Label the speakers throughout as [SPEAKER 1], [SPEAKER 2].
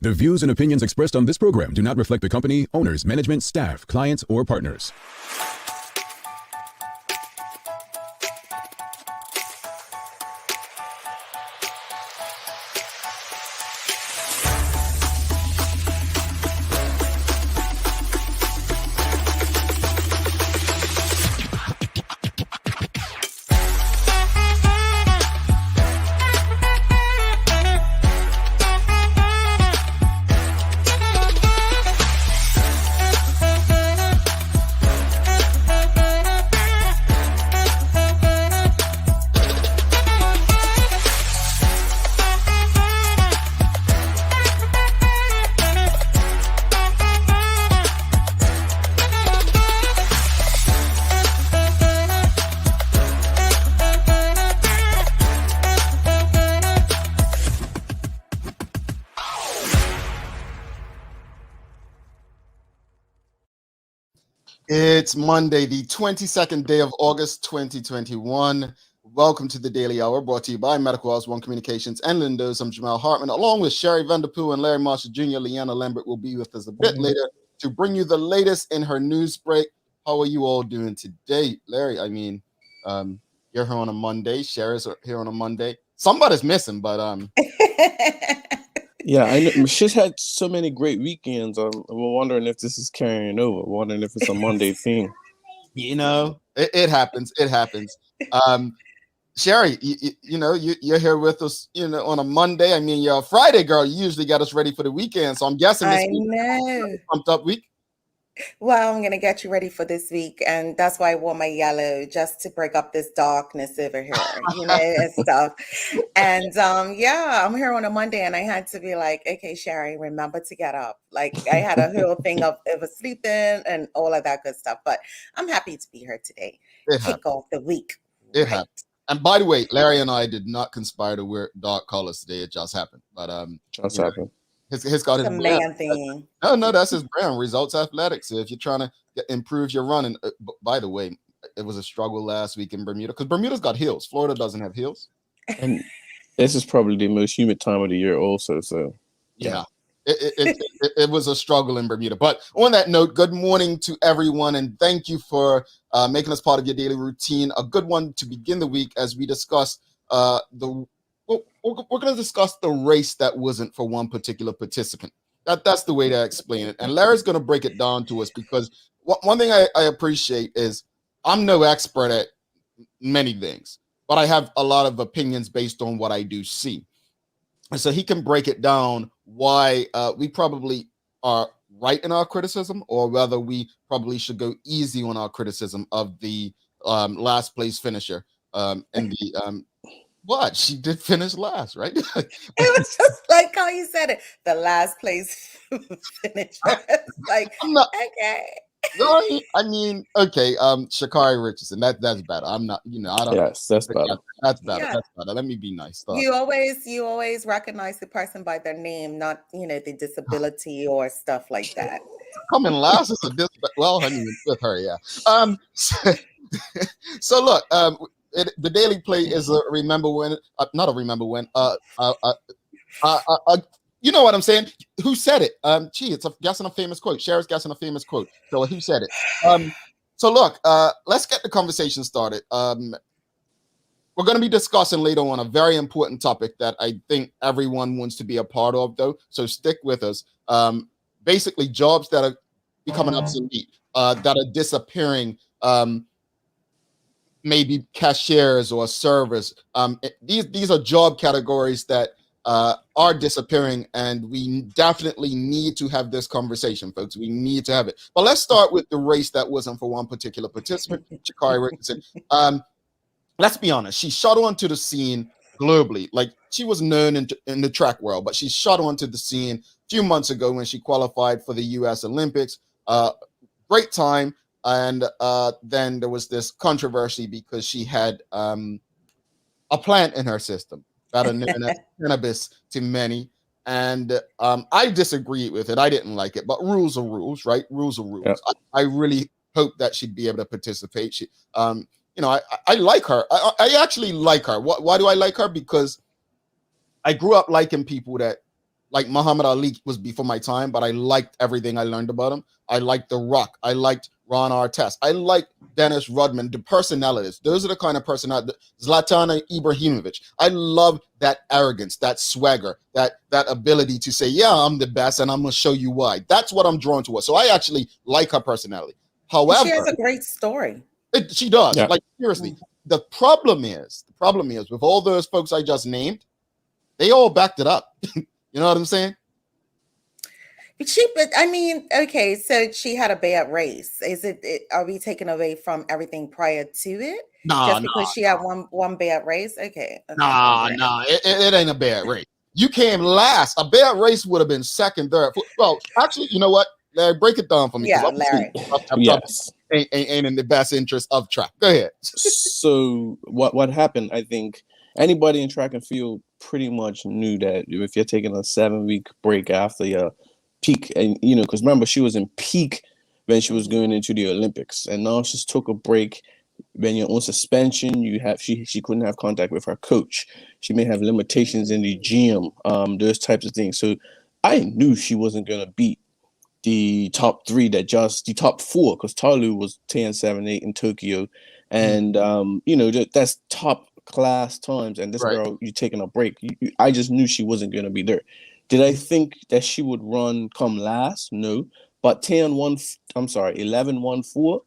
[SPEAKER 1] The views and opinions expressed on this program do not reflect the company, owners, management, staff, clients, or partners.
[SPEAKER 2] It's Monday, the 22nd day of August, 2021. Welcome to the Daily Hour, brought to you by Medical House One Communications and Lindos. I'm Jamel Hartman, along with Sherri Vanderpool and Larry Marshall Jr. Leanna Lambert will be with us a bit later to bring you the latest in her news break. How are you all doing today? Larry, you're here on a Monday. Sherri's here on a Monday. Somebody's missing, but
[SPEAKER 3] Yeah, I know. She's had so many great weekends. I'm wondering if this is carrying over. Wondering if it's a Monday thing.
[SPEAKER 2] You know, it happens. It happens. Sherri, you're here with us, on a Monday. I mean, you're a Friday girl. You usually got us ready for the weekend. So I'm guessing this week is a pumped up week.
[SPEAKER 4] Well, I'm going to get you ready for this week. And that's why I wore my yellow, just to break up this darkness over here, and stuff. And I'm here on a Monday and I had to be like, okay, Sherri, remember to get up. Like I had a whole thing of sleeping and all of that good stuff. But I'm happy to be here today. Kick off the week.
[SPEAKER 2] It happened. And by the way, Larry and I did not conspire to wear dark colors today. It just happened. But
[SPEAKER 3] happened.
[SPEAKER 2] He's got his
[SPEAKER 4] man thing.
[SPEAKER 2] No, that's his brand. Results Athletics. If you're trying to improve your running, by the way, it was a struggle last week in Bermuda because Bermuda's got hills. Florida doesn't have hills.
[SPEAKER 3] And this is probably the most humid time of the year, also. So
[SPEAKER 2] yeah. It was a struggle in Bermuda. But on that note, good morning to everyone, and thank you for making us part of your daily routine. A good one to begin the week as we discuss we're going to discuss the race that wasn't for one particular participant. That's the way to explain it. And Larry's going to break it down to us because one thing I appreciate is I'm no expert at many things, but I have a lot of opinions based on what I do see. And so he can break it down why we probably are right in our criticism, or whether we probably should go easy on our criticism of the last place finisher in the what? She did finish last, right?
[SPEAKER 4] It was just like how you said it. The last place finisher. Like, okay.
[SPEAKER 2] No, I mean, okay. Sha'Carri Richardson. That's better. I'm not. I don't.
[SPEAKER 3] Yes, that's better.
[SPEAKER 2] That's better. Yeah. That's better. Let me be nice.
[SPEAKER 4] You always recognize the person by their name, not the disability or stuff like that.
[SPEAKER 2] Coming last is a well, I mean, with her, yeah. So look, the daily play is a remember when, not a remember when. You know what I'm saying? Who said it? It's guessing a famous quote. Sherri's guessing a famous quote. So who said it? So look, let's get the conversation started. We're going to be discussing later on a very important topic that I think everyone wants to be a part of, though. So stick with us. Basically, jobs that are becoming obsolete, that are disappearing. Maybe cashiers or servers. These are job categories that are disappearing, and we definitely need to have this conversation, folks. We need to have it. But let's start with the race that wasn't for one particular participant, Sha'Carri Richardson. Let's be honest. She shot onto the scene globally. Like, she was known in the track world, but she shot onto the scene a few months ago when she qualified for the U.S. Olympics. Great time. And then there was this controversy because she had a plant in her system, better known as cannabis to many. And I disagreed with it. I didn't like it, but rules are rules, right? Rules are rules. Yeah. I really hope that she'd be able to participate. She, I like her. I actually like her. Why do I like her? Because I grew up liking people that like Muhammad Ali was before my time, but I liked everything I learned about him. I liked The Rock. I liked Ron Artest. I liked Dennis Rodman. The personalities. Those are the kind of personality. Zlatan Ibrahimovic. I love that arrogance, that swagger, that ability to say, "Yeah, I'm the best, and I'm gonna show you why." That's what I'm drawn to. So I actually like her personality.
[SPEAKER 4] She has
[SPEAKER 2] However,
[SPEAKER 4] a great story.
[SPEAKER 2] she does.
[SPEAKER 3] Yeah.
[SPEAKER 2] Like seriously, the problem is with all those folks I just named, they all backed it up. You know what I'm saying?
[SPEAKER 4] But I mean, okay, so she had a bad race. Are we taking away from everything prior to it?
[SPEAKER 2] Nah,
[SPEAKER 4] Just
[SPEAKER 2] nah,
[SPEAKER 4] because she had one bad race? Okay. Okay. All
[SPEAKER 2] nah,
[SPEAKER 4] right.
[SPEAKER 2] nah. It ain't a bad race. You came last. A bad race would have been second, third. Well, actually, you know what? Larry, break it down for me because
[SPEAKER 4] Yeah,
[SPEAKER 2] obviously
[SPEAKER 4] Larry.
[SPEAKER 2] I'm talking
[SPEAKER 3] Yes.
[SPEAKER 2] ain't in the best interest of track. Go ahead.
[SPEAKER 3] So what happened? I think anybody in track and field pretty much knew that if you're taking a 7-week break after your peak, and because remember she was in peak when she was going into the Olympics, and now she's took a break. When you're on suspension, she couldn't have contact with her coach. She may have limitations in the gym, those types of things. So I knew she wasn't gonna beat the top three the top four, because Talu was 10-7-8 in Tokyo, and that's top class times. And this
[SPEAKER 2] Right.
[SPEAKER 3] girl, you taking a break. I just knew she wasn't going to be there. Did I think that she would come last? No, but 11-1-4.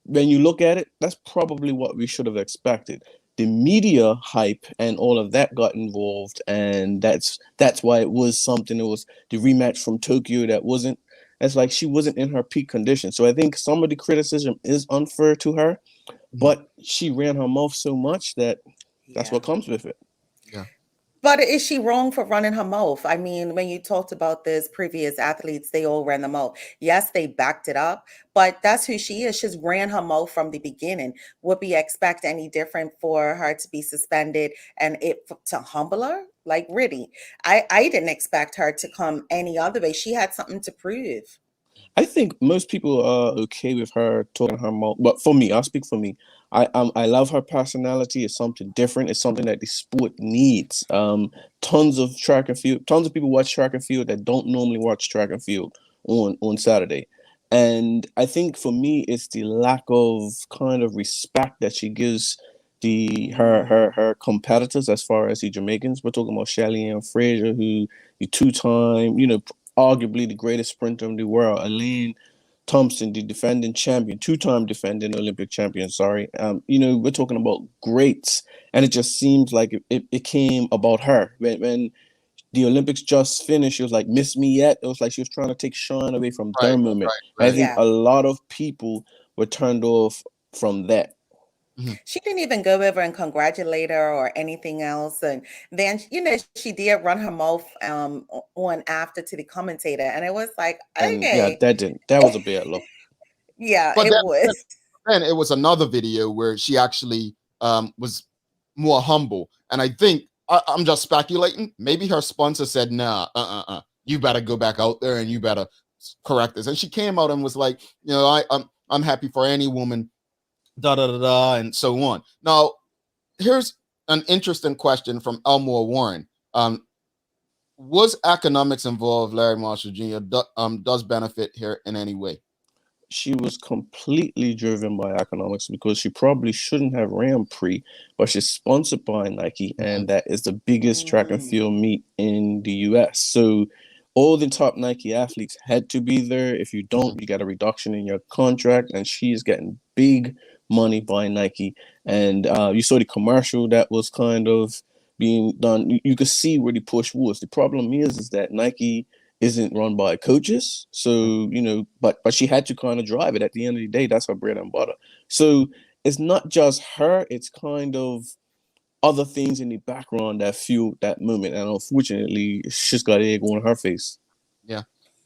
[SPEAKER 3] When you look at it, that's probably what we should have expected. The media hype and all of that got involved, and that's why it was something. It was the rematch from Tokyo that wasn't. It's like she wasn't in her peak condition. So I think some of the criticism is unfair to her, but she ran her mouth so much that that's
[SPEAKER 4] Yeah.
[SPEAKER 3] what comes with it.
[SPEAKER 2] Yeah.
[SPEAKER 4] But is she wrong for running her mouth? I mean, when you talked about this previous athletes, they all ran the mouth. Yes, they backed it up, but that's who she is. She's ran her mouth from the beginning. Would we expect any different for her to be suspended and to humble her? Like, really, I didn't expect her to come any other way. She had something to prove.
[SPEAKER 3] I think most people are okay with her talking her mouth, but for me, I'll speak for me. I love her personality. It's something different. It's something that the sport needs. Tons of people watch track and field that don't normally watch track and field on Saturday. And I think for me, it's the lack of kind of respect that she gives her competitors, as far as the Jamaicans. We're talking about Shelly Ann Fraser, who the two-time, arguably the greatest sprinter in the world, Elaine Thompson, the defending champion, two-time defending Olympic champion. Sorry, we're talking about greats, and it just seems like it came about her when the Olympics just finished. She was like, "Miss me yet?" It was like she was trying to take shine away from their
[SPEAKER 2] Right.
[SPEAKER 3] moment.
[SPEAKER 2] Right.
[SPEAKER 3] I think
[SPEAKER 4] Yeah.
[SPEAKER 3] a lot of people were turned off from that.
[SPEAKER 4] She didn't even go over and congratulate her or anything else. And then, she did run her mouth on after to the commentator. And it was like,
[SPEAKER 3] And yeah,
[SPEAKER 4] okay.
[SPEAKER 3] that was a bad look.
[SPEAKER 4] Yeah,
[SPEAKER 2] But
[SPEAKER 4] it was.
[SPEAKER 2] then it was another video where she actually was more humble, and I think I'm just speculating. Maybe her sponsor said, "Nah, you better go back out there and you better correct this." And she came out and was like, I'm happy for any woman, da da da da, and so on. Now, here's an interesting question from Elmore Warren. Was economics involved, Larry Marshall Jr. Does benefit here in any way?
[SPEAKER 3] She was completely driven by economics, because she probably shouldn't have ran pre, but she's sponsored by Nike, and that is the biggest track and field meet in the US. So all the top Nike athletes had to be there. If you don't, you got a reduction in your contract, and she's getting big money by Nike. And you saw the commercial that was kind of being done. You could see where the push was. The problem is that Nike isn't run by coaches, so but she had to kind of drive it. At the end of the day, that's her bread and butter. So it's not just her, it's kind of other things in the background that fueled that moment, and unfortunately she's got egg on her face.
[SPEAKER 2] Yeah,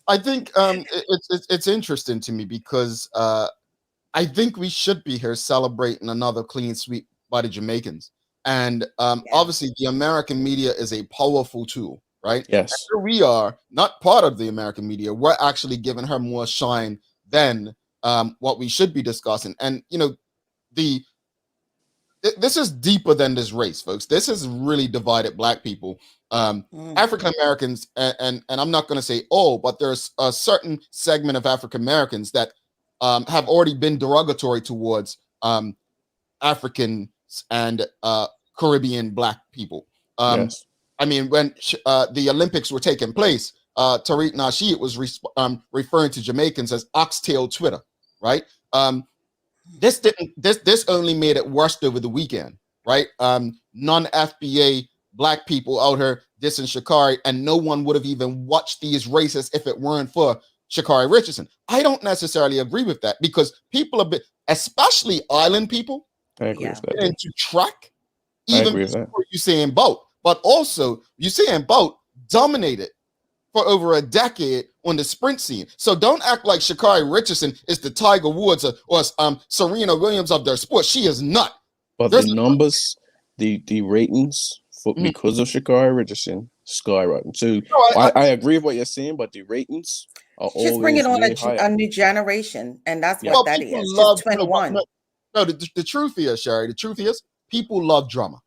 [SPEAKER 2] I think it's interesting to me because I think we should be here celebrating another clean sweep by the Jamaicans, and obviously the American media is a powerful tool, right?
[SPEAKER 3] Yes.
[SPEAKER 2] And here we are, not part of the American media. We're actually giving her more shine than what we should be discussing. And the this is deeper than this race, folks. This has really divided Black people, African Americans, and I'm not going to say all, but there's a certain segment of African Americans that have already been derogatory towards Africans and Caribbean Black people.
[SPEAKER 3] Yes.
[SPEAKER 2] I mean, when the Olympics were taking place, Tariq Nasheed was referring to Jamaicans as oxtail Twitter, right? This only made it worse over the weekend, right? Non-FBA Black people out here dissing Sha'Carri, and no one would have even watched these races if it weren't for Sha'Carri Richardson. I don't necessarily agree with that, because people a bit, especially island people,
[SPEAKER 3] I agree with that.
[SPEAKER 2] into track,
[SPEAKER 3] I
[SPEAKER 2] even
[SPEAKER 3] agree with that.
[SPEAKER 2] before Usain Bolt. But also, Usain Bolt dominated for over a decade on the sprint scene. So don't act like Sha'Carri Richardson is the Tiger Woods or Serena Williams of their sport. She is not.
[SPEAKER 3] But the numbers, the ratings for because of Sha'Carri Richardson skyrocketing. So I agree with what you're saying, but the ratings are
[SPEAKER 4] She's bringing on a new generation, and that's what that is. She's 21.
[SPEAKER 2] No, the truth is, Sherri, the truth is, people love drama.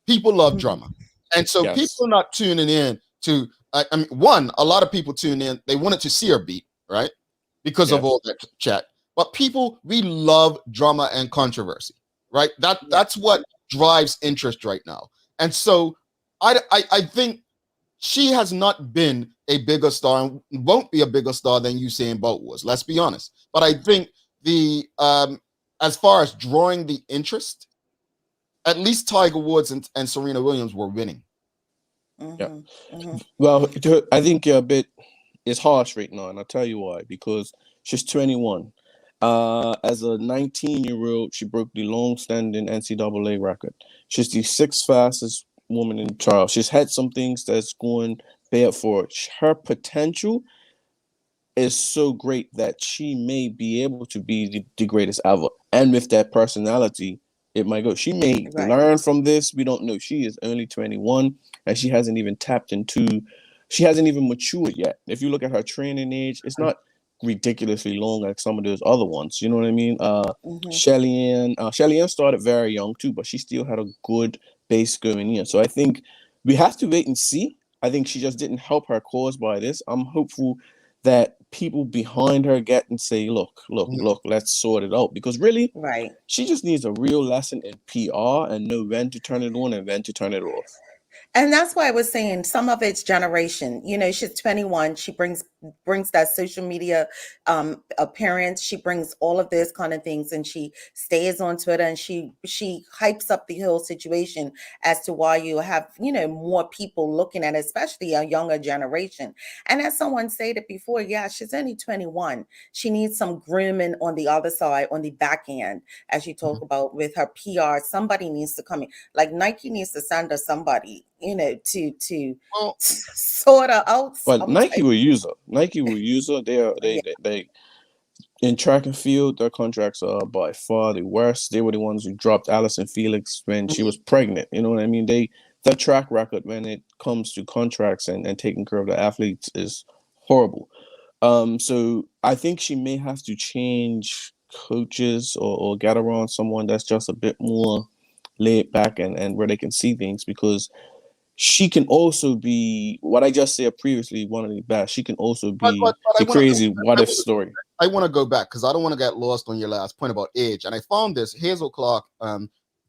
[SPEAKER 2] People love drama. And so people are not tuning in to, I mean, one, a lot of people tune in, they wanted to see her beat, right? Because of all that chat. But people, we love drama and controversy, right? That's what drives interest right now. And so I think she has not been a bigger star and won't be a bigger star than Usain Bolt was. Let's be honest. But I think the as far as drawing the interest, at least Tiger Woods and Serena Williams were winning.
[SPEAKER 3] Well, I think you're a bit, it's harsh right now, and I'll tell you why. Because she's 21. As a 19-year-old, she broke the long-standing NCAA record. She's the 6th fastest woman in the trial. She's had some things that's going bad for her. Her potential is so great that she may be able to be the greatest ever. And with that personality, it might go. She may learn from this. We don't know. She is only 21, and she hasn't even she hasn't even matured yet. If you look at her training age, it's not ridiculously long like some of those other ones. You know what I mean? Shelly-Ann started very young too, but she still had a good base going in. So I think we have to wait and see. I think she just didn't help her cause by this. I'm hopeful that people behind her get and say, look, let's sort it out. Because really, she just needs a real lesson in PR and know when to turn it on and when to turn it off.
[SPEAKER 4] And that's why I was saying some of it's generation. You know, she's 21. She brings that social media appearance. She brings all of this kind of things, and she stays on Twitter, and she hypes up the whole situation as to why you have, you know, more people looking at it, especially a younger generation. And as someone said it before, yeah, she's only 21. She needs some grooming on the other side, on the back end, as you talk about with her PR. Somebody needs to come in, like Nike needs to send her somebody, you know, to sort her out.
[SPEAKER 3] But Nike will use her. They in track and field, their contracts are by far the worst. They were the ones who dropped Allison Felix when she was pregnant. You know what I mean? Their track record when it comes to contracts and taking care of the athletes is horrible. So I think she may have to change coaches or get around someone that's just a bit more laid back and where they can see things, because she can also be what I just said previously, one of the best. She can also be the crazy what if story.
[SPEAKER 2] I want to go back because I don't want to get lost on your last point about age. And I found this Hazel Clark,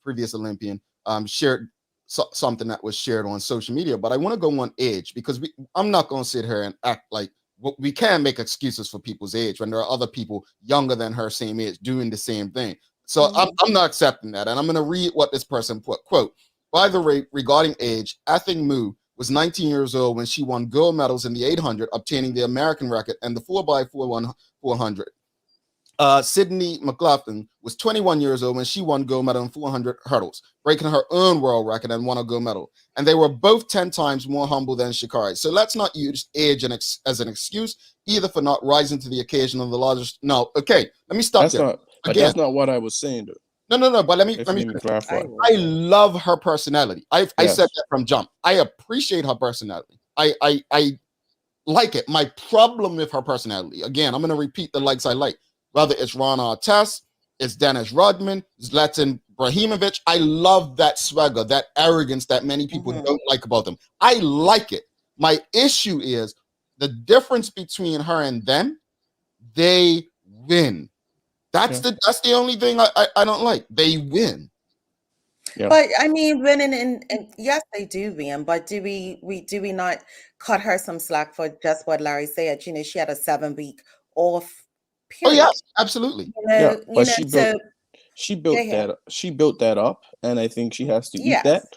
[SPEAKER 2] previous Olympian, shared something that was shared on social media. But I want to go on age because I'm not going to sit here and act like we can make excuses for people's age when there are other people younger than her same age doing the same thing. So I'm not accepting that. And I'm going to read what this person put. Quote, by the way, regarding age, Athing Mu was 19 years old when she won gold medals in the 800, obtaining the American record and the 4x4 400. Sydney McLaughlin was 21 years old when she won gold medal in 400 hurdles, breaking her own world record and won a gold medal. And they were both 10 times more humble than Sha'Carri. So let's not use age as an excuse, either for not rising to the occasion of the largest. No, okay, let me stop there.
[SPEAKER 3] That's not what I was saying, though.
[SPEAKER 2] No, but let me
[SPEAKER 3] clarify.
[SPEAKER 2] I love her personality. I said that from jump. I appreciate her personality. I like it. My problem with her personality, again, I'm going to repeat the likes I like. Whether it's Ron Artest, It's Dennis Rodman, Zlatan Ibrahimovic. I love that swagger, that arrogance that many people don't like about them. I like it. My issue is the difference between her and them. They win. That's the only thing I don't like. They win.
[SPEAKER 3] Yeah.
[SPEAKER 4] But I mean, winning and yes, they do win. But do we not cut her some slack for just what Larry said? You know, she had a 7-week off
[SPEAKER 2] Oh
[SPEAKER 4] period.
[SPEAKER 2] yes, absolutely.
[SPEAKER 3] Yeah, but
[SPEAKER 4] So
[SPEAKER 3] she
[SPEAKER 4] go
[SPEAKER 3] built
[SPEAKER 4] ahead.
[SPEAKER 3] that up, and I think she has to eat that.
[SPEAKER 4] Yes.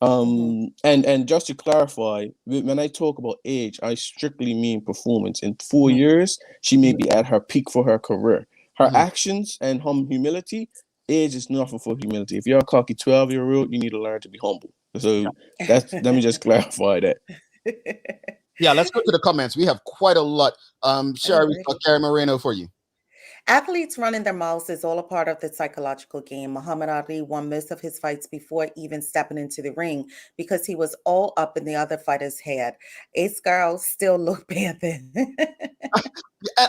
[SPEAKER 4] Mhm.
[SPEAKER 3] And just to clarify, when I talk about age, I strictly mean performance. In 4 years, she may be at her peak for her career. Her actions and humility, age is nothing for humility. If you're a cocky 12-year-old, you need to learn to be humble. So let me just clarify that.
[SPEAKER 2] Yeah, let's go to the comments. We have quite a lot. Sherri, we've got Carrie Moreno for you.
[SPEAKER 4] Athletes running their mouths is all a part of the psychological game. Muhammad Ali won most of his fights before even stepping into the ring because he was all up in the other fighter's head. Ace Girl still look bad then.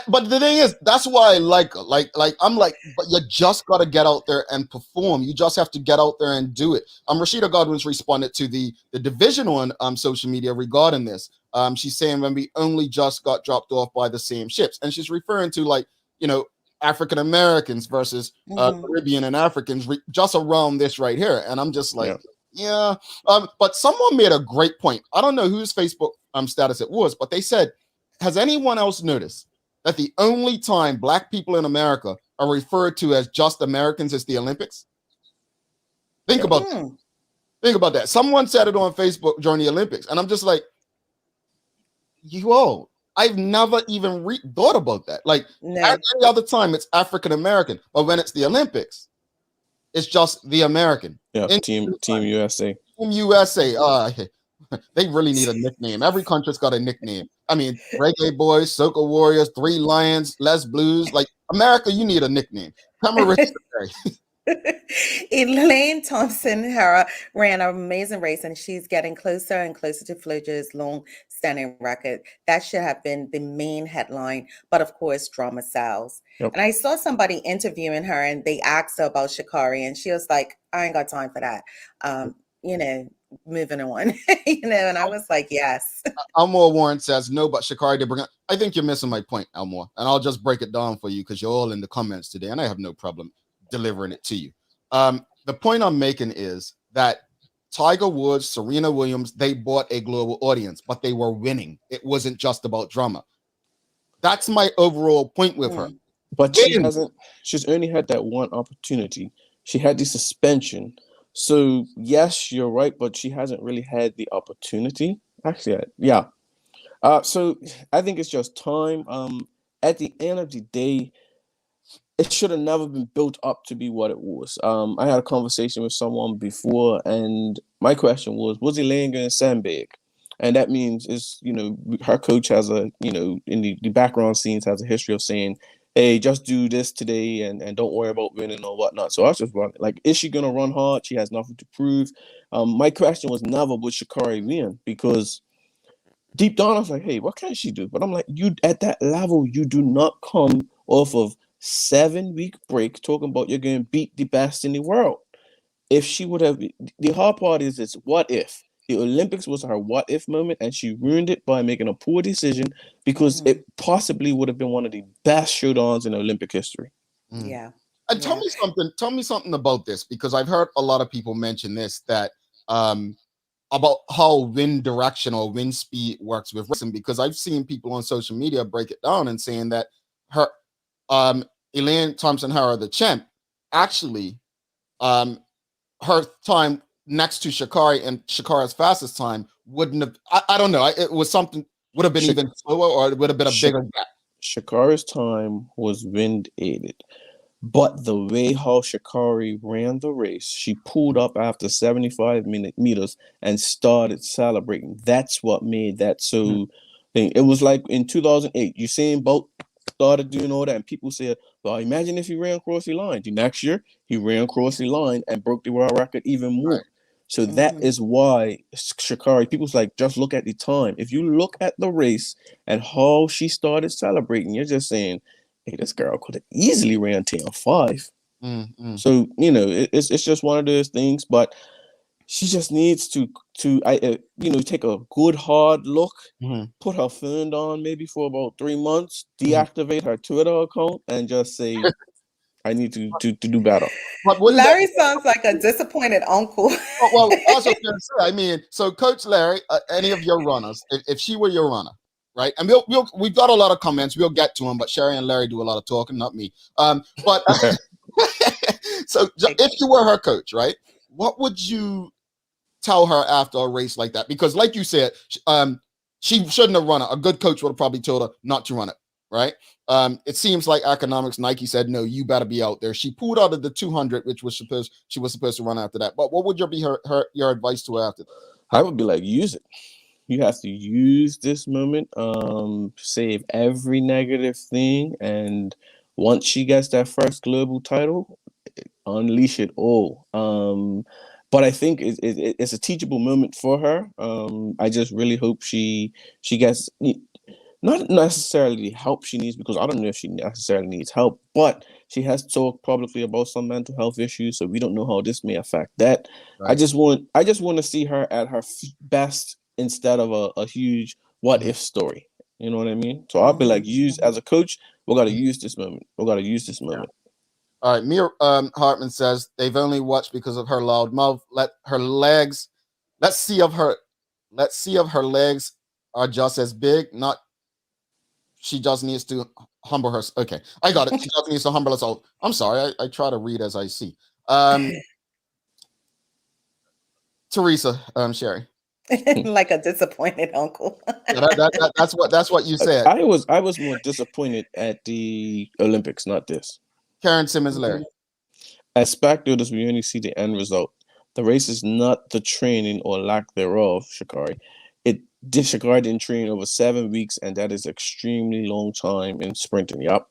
[SPEAKER 2] But the thing is, that's why I like her. I'm like, but you just got to get out there and perform. You just have to get out there and do it. Rashida Godwin's responded to the division on social media regarding this. She's saying when we only just got dropped off by the same ships, and she's referring to, like, you know, African Americans versus Caribbean and Africans just around this right here. And I'm just like, yeah. But someone made a great point. I don't know whose Facebook status it was, but they said, has anyone else noticed that the only time Black people in America are referred to as just Americans is the Olympics? Think about that. Someone said it on Facebook during the Olympics, and I'm just like, I've never even thought about that. Like, at any other time, it's African American, but when it's the Olympics, it's just the American.
[SPEAKER 3] Yeah, Team USA.
[SPEAKER 2] Team USA. They really need a nickname. Every country's got a nickname. I mean, Reggae Boys, Soca Warriors, Three Lions, Les Blues. Like, America, you need a nickname.
[SPEAKER 4] Elaine Thompson-Herah ran an amazing race, and she's getting closer and closer to Floja's long-standing record. That should have been the main headline, but of course, drama sells. And I saw somebody interviewing her, and they asked her about Sha'Carri, and she was like, "I ain't got time for that." Moving on, and I was like, yes.
[SPEAKER 2] Elmore Warren says, no, but Sha'Carri did bring up. I think you're missing my point, Elmore, and I'll just break it down for you because you're all in the comments today, and I have no problem delivering it to you. The point I'm making is that Tiger Woods, Serena Williams, they bought a global audience, but they were winning. It wasn't just about drama. That's my overall point with her.
[SPEAKER 3] But she's only had that one opportunity. She had the suspension. So yes, you're right, but she hasn't really had the opportunity. Actually, yeah. So I think it's just time. At the end of the day, it should have never been built up to be what it was. I had a conversation with someone before, and my question was Elaine going to sandbag? And that means her coach has in the background scenes has a history of saying, hey, just do this today and don't worry about winning or whatnot. So I was just wondering, like, is she going to run hard? She has nothing to prove. My question was never would Sha'Carri win, because deep down I was like, hey, what can she do? But I'm like, you at that level, you do not come off of 7-week break talking about you're going to beat the best in the world. If she would have, the hard part is it's what if. The Olympics was her what if moment, and she ruined it by making a poor decision, because it possibly would have been one of the best showdowns in Olympic history.
[SPEAKER 4] Yeah.
[SPEAKER 2] And tell me something about this, because I've heard a lot of people mention this, that about how wind direction or wind speed works with racing, because I've seen people on social media break it down and saying that her Elaine Thompson-Herah, the champ, actually her time next to Sha'Carri and Sha'Carri's fastest time wouldn't have, I don't know, it was something, would have been even slower, or it would have been a bigger gap.
[SPEAKER 3] Sha'Carri's time was wind aided, but the way how Sha'Carri ran the race, she pulled up after 75 meters and started celebrating. That's what made that so thing. It was like in 2008, Usain Bolt started doing all that, and people said, well, imagine if he ran across the line. The next year, he ran across the line and broke the world record even more. So that is why Sha'Carri, people's like, just look at the time. If you look at the race and how she started celebrating, you're just saying, hey, this girl could have easily ran 10-5. So it's just one of those things. But she just needs to take a good hard look, put her phone on maybe for about 3 months, deactivate her Twitter account, and just say, I need to do better.
[SPEAKER 2] But
[SPEAKER 4] Larry sounds like a disappointed uncle.
[SPEAKER 2] well, also I mean, so Coach Larry, any of your runners, if she were your runner, right? And we've got a lot of comments. We'll get to them, but Sherri and Larry do a lot of talking, not me. But so if you were her coach, right? What would you tell her after a race like that? Because like you said, she shouldn't have run it. A good coach would have probably told her not to run it, right? It seems like economics. Nike said, no, you better be out there. She pulled out of the 200, which was she was supposed to run after that. But what would your advice to her after that?
[SPEAKER 3] I would be like, use it. You have to use this moment, save every negative thing, and once she gets that first global title, unleash it all. But I think it's a teachable moment for her. I just really hope she gets not necessarily help she needs, because I don't know if she necessarily needs help, but she has talked publicly about some mental health issues, so we don't know how this may affect that. Right. I just want to see her at her best instead of a huge what if story. You know what I mean? So I'll be like, as a coach, we got to use this moment. We got to use this moment.
[SPEAKER 2] All right, Mia Hartman says they've only watched because of her loud mouth. Let's see if her legs are just as big. Not, she just needs to humble her. Okay, I got it. She just needs to humble herself. I'm sorry, I try to read as I see. Teresa, Sherri.
[SPEAKER 4] Like a disappointed uncle.
[SPEAKER 2] That's what you said.
[SPEAKER 3] I was more disappointed at the Olympics, not this.
[SPEAKER 2] Karen Simmons, Larry.
[SPEAKER 3] As spectators, we only see the end result. The race is not the training or lack thereof, Sha'Carri. Sha'Carri didn't train over 7 weeks, and that is extremely long time in sprinting. Yep.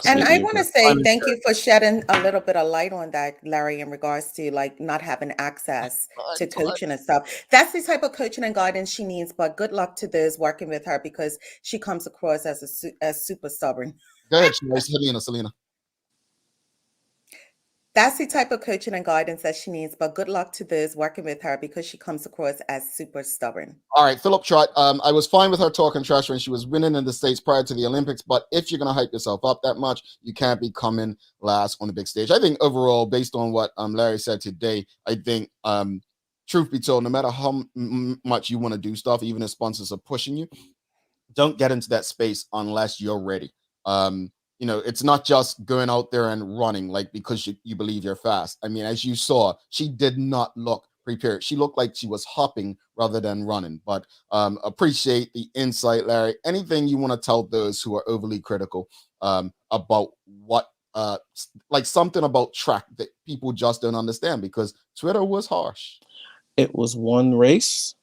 [SPEAKER 4] And I want to say thank you for shedding a little bit of light on that, Larry, in regards to like not having access to coaching and stuff. That's the type of coaching and guidance she needs. But good luck to those working with her, because she comes across as super stubborn.
[SPEAKER 2] Go ahead, Selena.
[SPEAKER 4] That's the type of coaching and guidance that she needs, but good luck to those working with her, because she comes across as super stubborn.
[SPEAKER 2] All right, Philip Trott. I was fine with her talking trash when she was winning in the States prior to the Olympics, but if you're going to hype yourself up that much, you can't be coming last on the big stage. I think overall, based on what Larry said today, I think, truth be told, no matter how much you want to do stuff, even if sponsors are pushing you, don't get into that space unless you're ready. It's not just going out there and running like because you believe you're fast. I mean, as you saw, she did not look prepared. She looked like she was hopping rather than running. But appreciate the insight, Larry. Anything you want to tell those who are overly critical about what, like something about track that people just don't understand, because Twitter was harsh.
[SPEAKER 3] It was one race.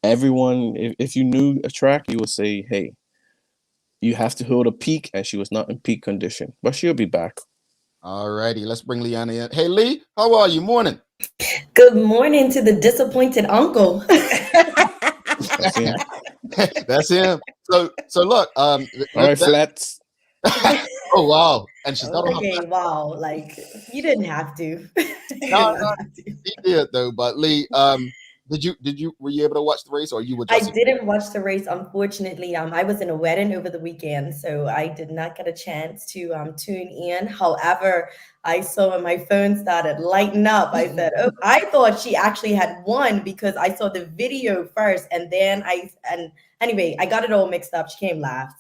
[SPEAKER 3] Everyone, if you knew a track, you would say, hey, you have to hold a peak, and she was not in peak condition, but she'll be back.
[SPEAKER 2] All righty, let's bring Leanna in. Hey, Lee, how are you? Morning.
[SPEAKER 5] Good morning to the disappointed uncle.
[SPEAKER 3] That's him.
[SPEAKER 2] That's him. So look,
[SPEAKER 3] all right, flats.
[SPEAKER 2] Oh wow, and she's not.
[SPEAKER 5] Okay, wow, like you didn't have to.
[SPEAKER 2] No, he did though. But Lee, were you able to watch the race, or you were just?
[SPEAKER 5] I didn't watch the race, unfortunately. I was in a wedding over the weekend, so I did not get a chance to tune in. However, I saw when my phone started lighting up, I said, "Oh, I thought she actually had won," because I saw the video first, and then anyway, I got it all mixed up. She came last.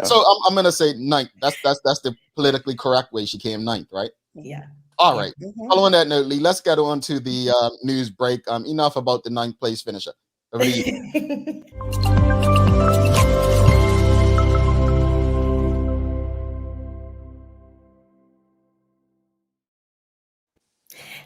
[SPEAKER 2] So I'm gonna say ninth. That's the politically correct way. She came ninth, right?
[SPEAKER 5] Yeah.
[SPEAKER 2] All right. Following that note, Lee, let's get on to the news break. Enough about the ninth place finisher. Over to you.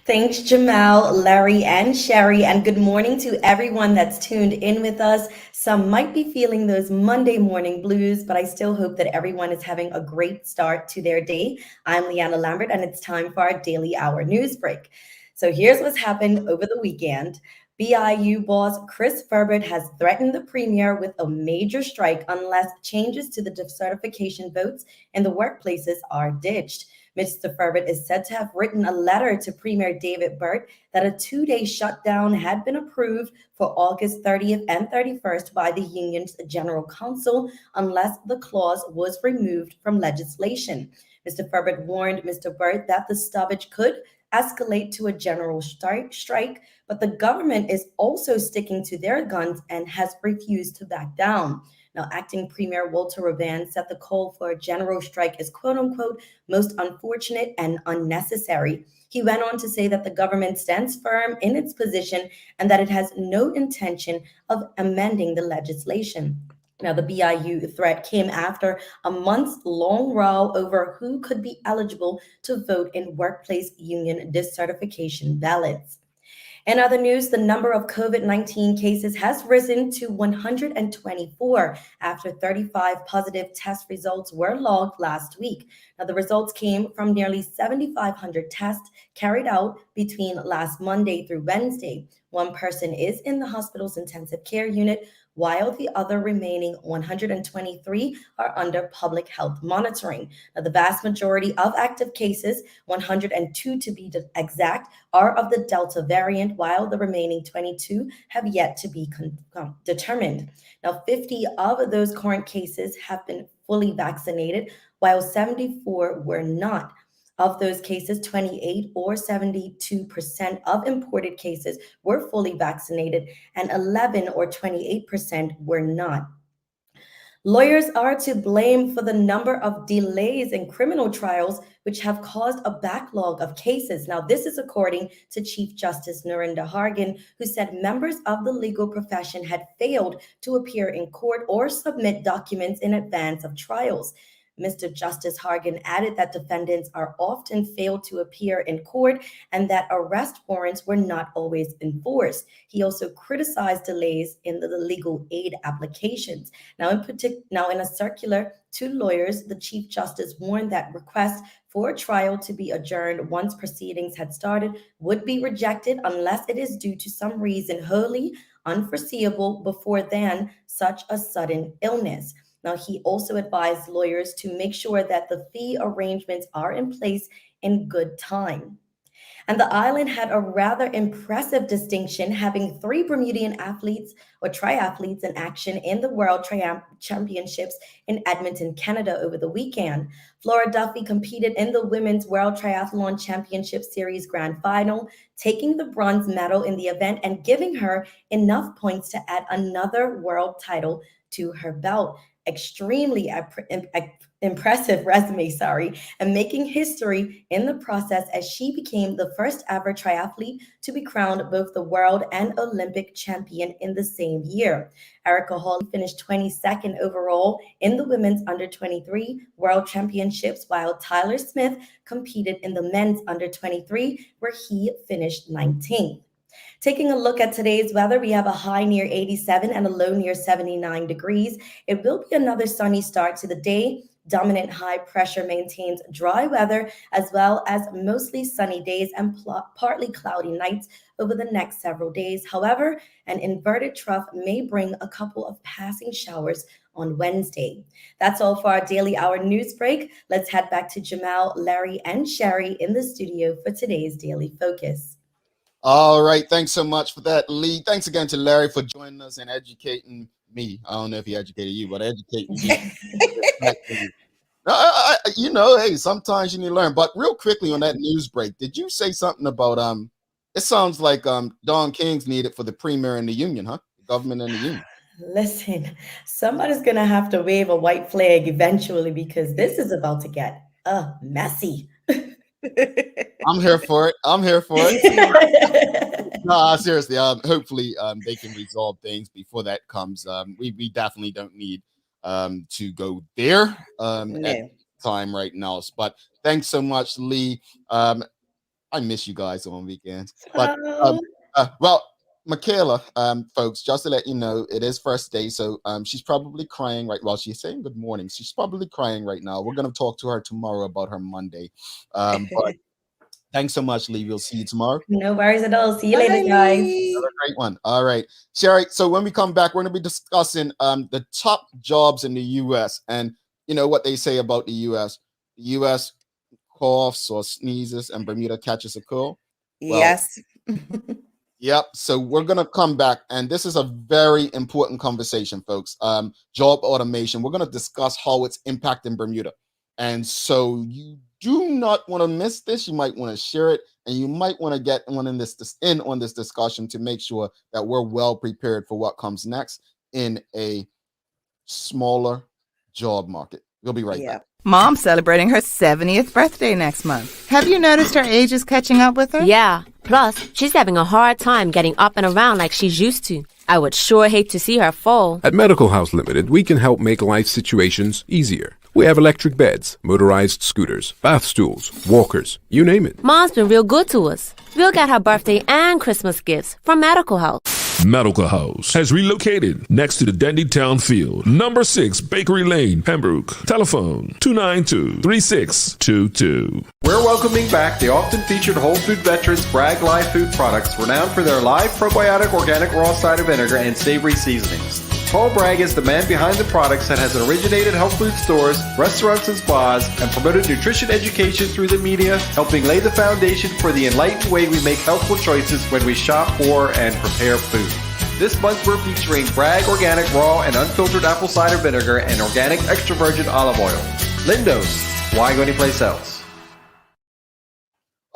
[SPEAKER 5] Thanks, Jamel, Larry, and Sherri, and good morning to everyone that's tuned in with us. Some might be feeling those Monday morning blues, but I still hope that everyone is having a great start to their day. I'm Leanna Lambert, and it's time for our Daily Hour news break. So here's what's happened over the weekend. BIU boss Chris Ferbert has threatened the premier with a major strike unless changes to the decertification votes in the workplaces are ditched. Mr. Ferbert is said to have written a letter to Premier David Burt that a 2-day shutdown had been approved for August 30th and 31st by the union's general counsel unless the clause was removed from legislation. Mr. Ferbert warned Mr. Burt that the stoppage could escalate to a general strike, but the government is also sticking to their guns and has refused to back down. Now, acting Premier Walter Rabban said the call for a general strike is quote unquote most unfortunate and unnecessary. He went on to say that the government stands firm in its position and that it has no intention of amending the legislation. Now, the BIU threat came after a months-long row over who could be eligible to vote in workplace union decertification ballots. In other news, the number of COVID-19 cases has risen to 124 after 35 positive test results were logged last week. Now, the results came from nearly 7,500 tests carried out between last Monday through Wednesday. One person is in the hospital's intensive care unit, while the other remaining 123 are under public health monitoring. Now, the vast majority of active cases, 102 to be exact, are of the Delta variant, while the remaining 22 have yet to be determined. Now, 50 of those current cases have been fully vaccinated, while 74 were not. Of those cases, 28 or 72% of imported cases were fully vaccinated, and 11 or 28% were not. Lawyers are to blame for the number of delays in criminal trials, which have caused a backlog of cases. Now, this is according to Chief Justice Narinder Hargan, who said members of the legal profession had failed to appear in court or submit documents in advance of trials. Mr. Justice Hargan added that defendants are often failed to appear in court and that arrest warrants were not always enforced. He also criticized delays in the legal aid applications. Now, in a circular to lawyers, the Chief Justice warned that requests for a trial to be adjourned once proceedings had started would be rejected unless it is due to some reason wholly unforeseeable before then, such a sudden illness. Now, he also advised lawyers to make sure that the fee arrangements are in place in good time. And the island had a rather impressive distinction, having 3 Bermudian athletes or triathletes in action in the World Championships in Edmonton, Canada over the weekend. Flora Duffy competed in the Women's World Triathlon Championship Series Grand Final, taking the bronze medal in the event and giving her enough points to add another world title to her belt. Extremely impressive resume, and making history in the process as she became the first ever triathlete to be crowned both the world and Olympic champion in the same year. Erica Hawley finished 22nd overall in the women's under 23 world championships, while Tyler Smith competed in the men's under 23, where he finished 19th. Taking a look at today's weather, we have a high near 87 and a low near 79 degrees. It will be another sunny start to the day. Dominant high pressure maintains dry weather as well as mostly sunny days and partly cloudy nights over the next several days. However, an inverted trough may bring a couple of passing showers on Wednesday. That's all for our daily hour news break. Let's head back to Jamel, Larry, and Sherri in the studio for today's Daily Focus.
[SPEAKER 2] All right. Thanks so much for that, Lee. Thanks again to Larry for joining us and educating me. I don't know if he educated you, but educating me. Hey, sometimes you need to learn. But real quickly on that news break, did you say something about it sounds like Don King's needed for the premier and the union, huh? The government and the union.
[SPEAKER 5] Listen, somebody's gonna have to wave a white flag eventually because this is about to get messy.
[SPEAKER 2] I'm here for it. No, seriously. Hopefully, they can resolve things before that comes. We definitely don't need to go there at time right now. But thanks so much, Lee. I miss you guys on weekends. But well, Michaela, folks, just to let you know, it is first day, so she's probably crying right. Well, she's saying good morning. She's probably crying right now. We're gonna talk to her tomorrow about her Monday. But Thanks so much, Lee. We'll see you tomorrow.
[SPEAKER 5] No worries at all. See you
[SPEAKER 4] Bye,
[SPEAKER 5] later, guys.
[SPEAKER 4] Lee.
[SPEAKER 2] Another great one. All right, Sherri. So when we come back, we're going to be discussing the top jobs in the U.S. and what they say about the U.S. The U.S. coughs or sneezes, and Bermuda catches a cold. Well,
[SPEAKER 4] Yes.
[SPEAKER 2] Yep. So we're gonna come back, and this is a very important conversation, folks. Job automation. We're gonna discuss how it's impacting Bermuda, and so you do not want to miss this. You might want to share it, and you might want to get on this discussion to make sure that we're well prepared for what comes next in a smaller job market. We'll be right back.
[SPEAKER 6] Mom's celebrating her 70th birthday next month. Have you noticed her age is catching up with her?
[SPEAKER 7] Yeah. Plus, she's having a hard time getting up and around like she's used to. I would sure hate to see her fall.
[SPEAKER 8] At Medical House Limited, we can help make life situations easier. We have electric beds, motorized scooters, bath stools, walkers, you name it.
[SPEAKER 7] Mom's been real good to us. We'll get her birthday and Christmas gifts from Medical House.
[SPEAKER 9] Medical House has relocated next to the Dendy Town Field, number 6 Bakery Lane, Pembroke. Telephone 292-3622.
[SPEAKER 10] We're welcoming back the often featured Whole Food veterans Bragg Live Food Products, renowned for their live probiotic organic raw cider vinegar and savory seasonings. Paul Bragg is the man behind the products that has originated health food stores, restaurants, and spas, and promoted nutrition education through the media, helping lay the foundation for the enlightened way we make healthful choices when we shop for and prepare food. This month we're featuring Bragg Organic Raw and Unfiltered Apple Cider Vinegar and Organic Extra Virgin Olive Oil. Lindo's, why go anyplace else?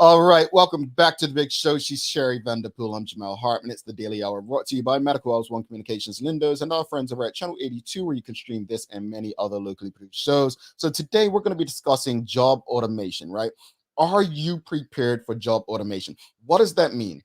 [SPEAKER 2] All right, welcome back to the big show. She's Sherri Vanderpool. I'm Jamel Hartman. It's the Daily Hour brought to you by Medical House One Communications, Lindo's, and our friends over at Channel 82, where you can stream this and many other locally produced shows. So today we're going to be discussing job automation, right? Are you prepared for job automation? What does that mean?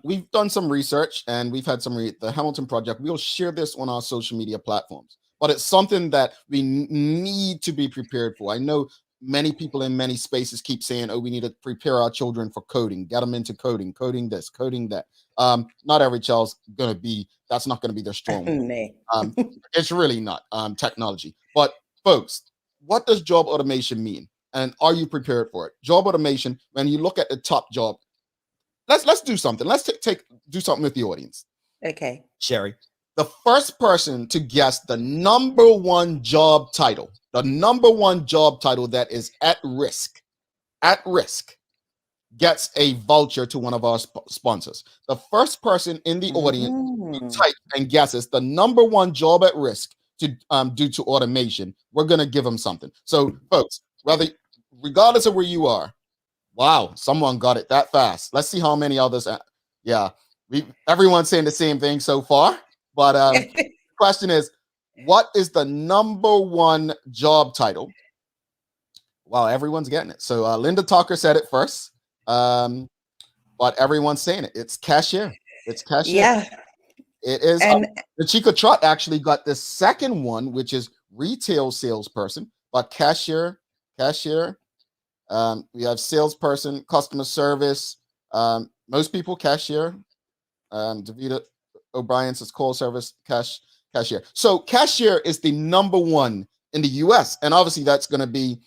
[SPEAKER 2] We've done some research and we've had the Hamilton Project. We'll share this on our social media platforms, but it's something that we need to be prepared for. I know many people in many spaces keep saying, oh, we need to prepare our children for coding, get them into coding this, coding that. Not every child's that's not going to be their strong point. It's really not technology. But folks, what does job automation mean? And are you prepared for it? Job automation, when you look at the top job, let's do something. Let's do something with the audience.
[SPEAKER 4] Okay.
[SPEAKER 2] Sherri, the first person to guess the number one job title that is at risk, gets a voucher to one of our sponsors. The first person in the audience who types and guesses the number one job at risk due to automation, we're going to give them something. So, folks, regardless of where you are, wow, someone got it that fast. Let's see how many others. Everyone's saying the same thing so far. But the question is, what is the number one job title? Wow, everyone's getting it. So Linda Tucker said it first, but everyone's saying it. It's cashier. It's cashier.
[SPEAKER 4] Yeah.
[SPEAKER 2] It is.
[SPEAKER 4] And
[SPEAKER 2] the Chica Trot actually got the second one, which is retail salesperson, but cashier. We have salesperson, customer service. Most people cashier. Davida O'Brien says call service, cashier. So cashier is the number one in the US. And obviously that's going to be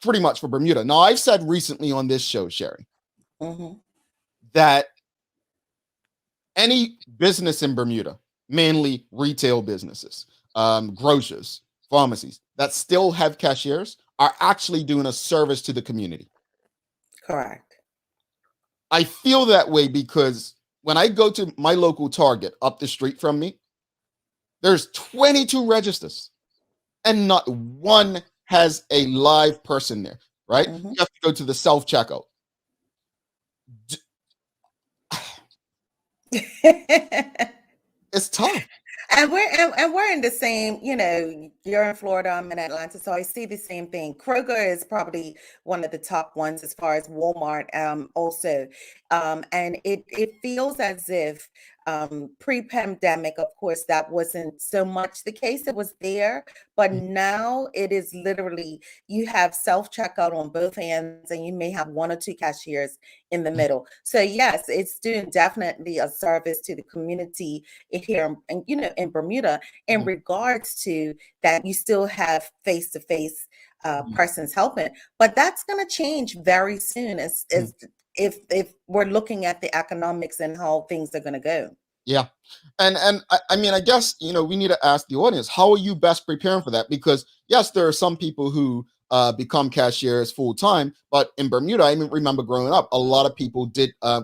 [SPEAKER 2] pretty much for Bermuda. Now, I've said recently on this show, Sherri, that any business in Bermuda, mainly retail businesses, grocers, pharmacies, that still have cashiers are actually doing a service to the community.
[SPEAKER 4] Correct.
[SPEAKER 2] I feel that way because when I go to my local Target up the street from me, there's 22 registers and not one has a live person there, right? You have to go to the self-checkout. It's tough.
[SPEAKER 4] And we're in the same, you're in Florida, I'm in Atlanta, so I see the same thing. Kroger is probably one of the top ones as far as Walmart also. And it feels as if pre-pandemic, of course, that wasn't so much the case. It was there, but now it is literally, you have self-checkout on both ends and you may have one or two cashiers in the middle. So yes, it's doing definitely a service to the community here in Bermuda in regards to that you still have face-to-face persons helping. But that's going to change very soon as if we're looking at the economics and how things are going to go.
[SPEAKER 2] Yeah. And I mean, I guess, we need to ask the audience, how are you best preparing for that? Because yes, there are some people who become cashiers full time, but in Bermuda, I remember growing up, a lot of people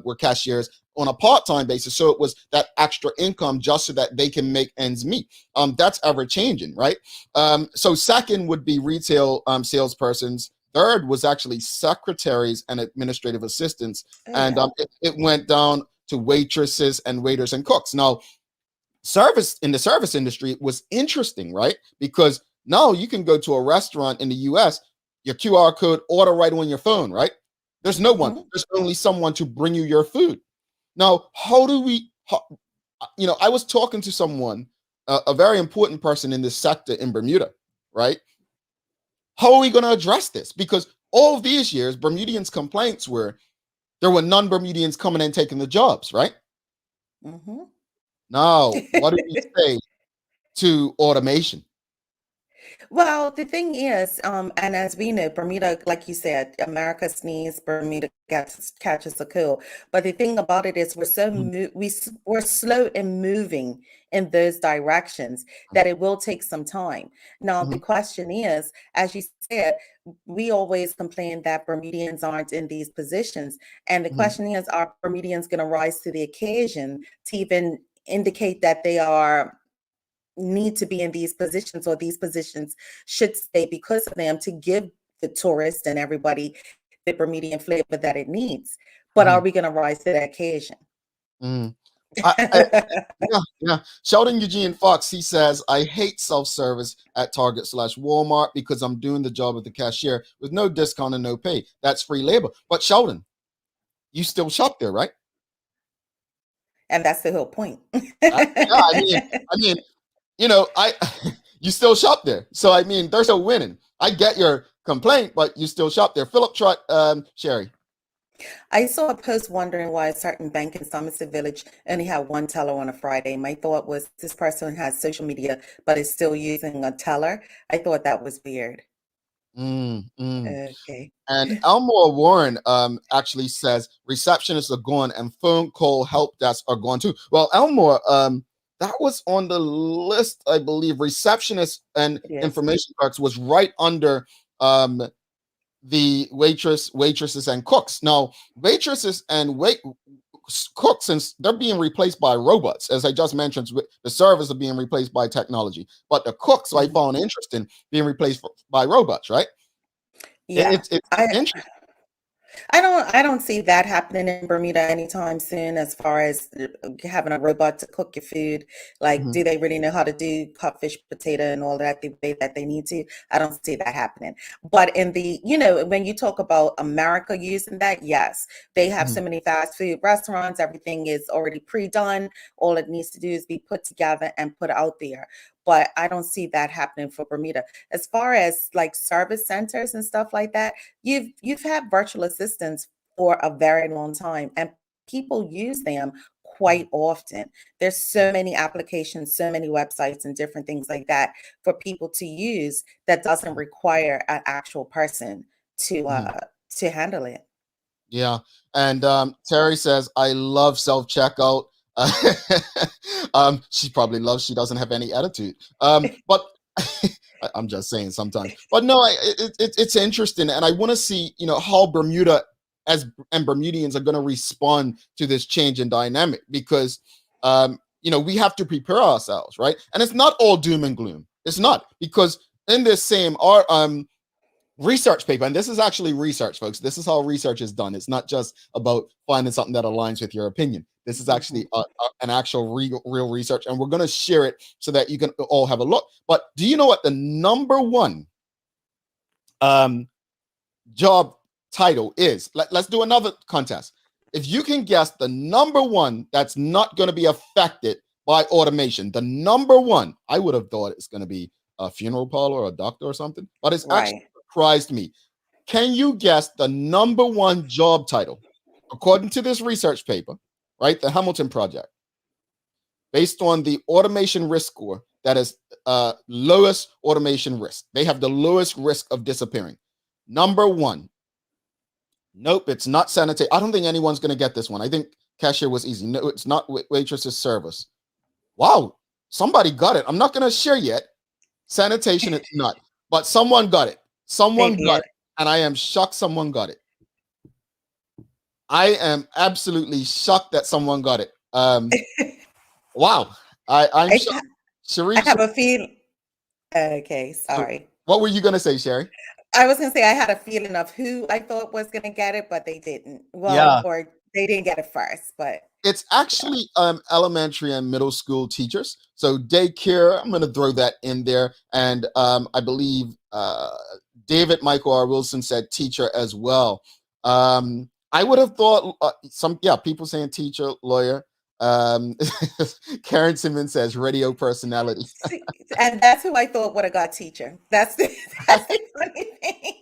[SPEAKER 2] were cashiers on a part-time basis. So it was that extra income just so that they can make ends meet. That's ever changing, right? So second would be retail salespersons. Third was actually secretaries and administrative assistants. And it went down to waitresses and waiters and cooks. Now, in the service industry was interesting, right? Because now you can go to a restaurant in the US, your QR code, order right on your phone, right? There's no one. There's only someone to bring you your food. Now, I was talking to someone, a very important person in this sector in Bermuda, right? How are we going to address this? Because all of these years, Bermudians' complaints were there were non-Bermudians coming and taking the jobs, right? Now, what do we say to automation?
[SPEAKER 4] Well, the thing is, and as we know, Bermuda, like you said, America sneezes, Bermuda catches a cold. But the thing about it is, we're slow in moving in those directions that it will take some time. Now, the question is, as you said, we always complain that Bermudians aren't in these positions, and the question is, are Bermudians going to rise to the occasion to even indicate that they need to be in these positions, or these positions should stay because of them, to give the tourists and everybody the Bermudian flavor that it needs? But are we going to rise to that occasion?
[SPEAKER 2] Yeah. Sheldon Eugene Fox, he says, I hate self-service at Target/Walmart because I'm doing the job of the cashier with no discount and no pay. That's free labor. But Sheldon, you still shop there, right?
[SPEAKER 4] And that's the whole point.
[SPEAKER 2] I mean, you still shop there. So, I mean, they're still winning. I get your complaint, but you still shop there. Philip Trott, Sherri.
[SPEAKER 4] I saw a post wondering why a certain bank in Somerset Village only had one teller on a Friday. My thought was, this person has social media, but is still using a teller. I thought that was weird. Okay.
[SPEAKER 2] And Elmore Warren actually says receptionists are gone and phone call help desks are gone too. Well, Elmore, that was on the list, I believe. Receptionists and information clerks was right under the waitresses and cooks. Now, waitresses and cooks, since they're being replaced by robots, as I just mentioned, the servers are being replaced by technology, but the cooks, I found interesting, being replaced by robots, right?
[SPEAKER 4] Yeah,
[SPEAKER 2] it's interesting.
[SPEAKER 4] I don't see that happening in Bermuda anytime soon, as far as having a robot to cook your food. Like, do they really know how to do codfish, potato, and all that the way that they need to? I don't see that happening. But in the, when you talk about America using that, yes, they have so many fast food restaurants. Everything is already pre-done. All it needs to do is be put together and put out there. But I don't see that happening for Bermuda. As far as like service centers and stuff like that, you've had virtual assistants for a very long time, and people use them quite often. There's so many applications, so many websites and different things like that for people to use that doesn't require an actual person to handle it.
[SPEAKER 2] Yeah. And Terry says, I love self-checkout. She probably loves, she doesn't have any attitude. But I'm just saying sometimes. But no, it's interesting. And I want to see, how Bermuda and Bermudians are going to respond to this change in dynamic, because, we have to prepare ourselves, right? And it's not all doom and gloom. It's not, because in this same research paper, and this is actually research, folks. This is how research is done. It's not just about finding something that aligns with your opinion. This is actually an actual real research, and we're going to share it so that you can all have a look. But do you know what the number one job title is? Let's do another contest. If you can guess the number one that's not going to be affected by automation, the number one, I would have thought it's going to be a funeral parlor or a doctor or something, but it's actually surprised me. Can you guess the number one job title according to this research paper, right? The Hamilton Project, based on the automation risk score? that is lowest automation risk. They have the lowest risk of disappearing. Number one, nope, it's not sanitation. I don't think anyone's going to get this one. I think cashier was easy. No, it's not waitresses service. Wow, somebody got it. I'm not going to share yet. Sanitation, it's not. But someone got it. Someone got it. And I am shocked someone got it. I am absolutely shocked that someone got it. Wow. I'm shocked. Sherri,
[SPEAKER 4] I have a feeling. Okay, sorry.
[SPEAKER 2] What were you going to say, Sherri?
[SPEAKER 4] I was going to say I had a feeling of who I thought was going to get it, but they didn't. Well,
[SPEAKER 2] Yeah.
[SPEAKER 4] or they didn't get it first, but
[SPEAKER 2] It's actually elementary and middle school teachers. So daycare, I'm going to throw that in there. And I believe David Michael R. Wilson said teacher as well. I would have thought people saying teacher, lawyer. Karen Simmons says radio personality.
[SPEAKER 4] and that's who I thought would have got teacher. That's the funny thing.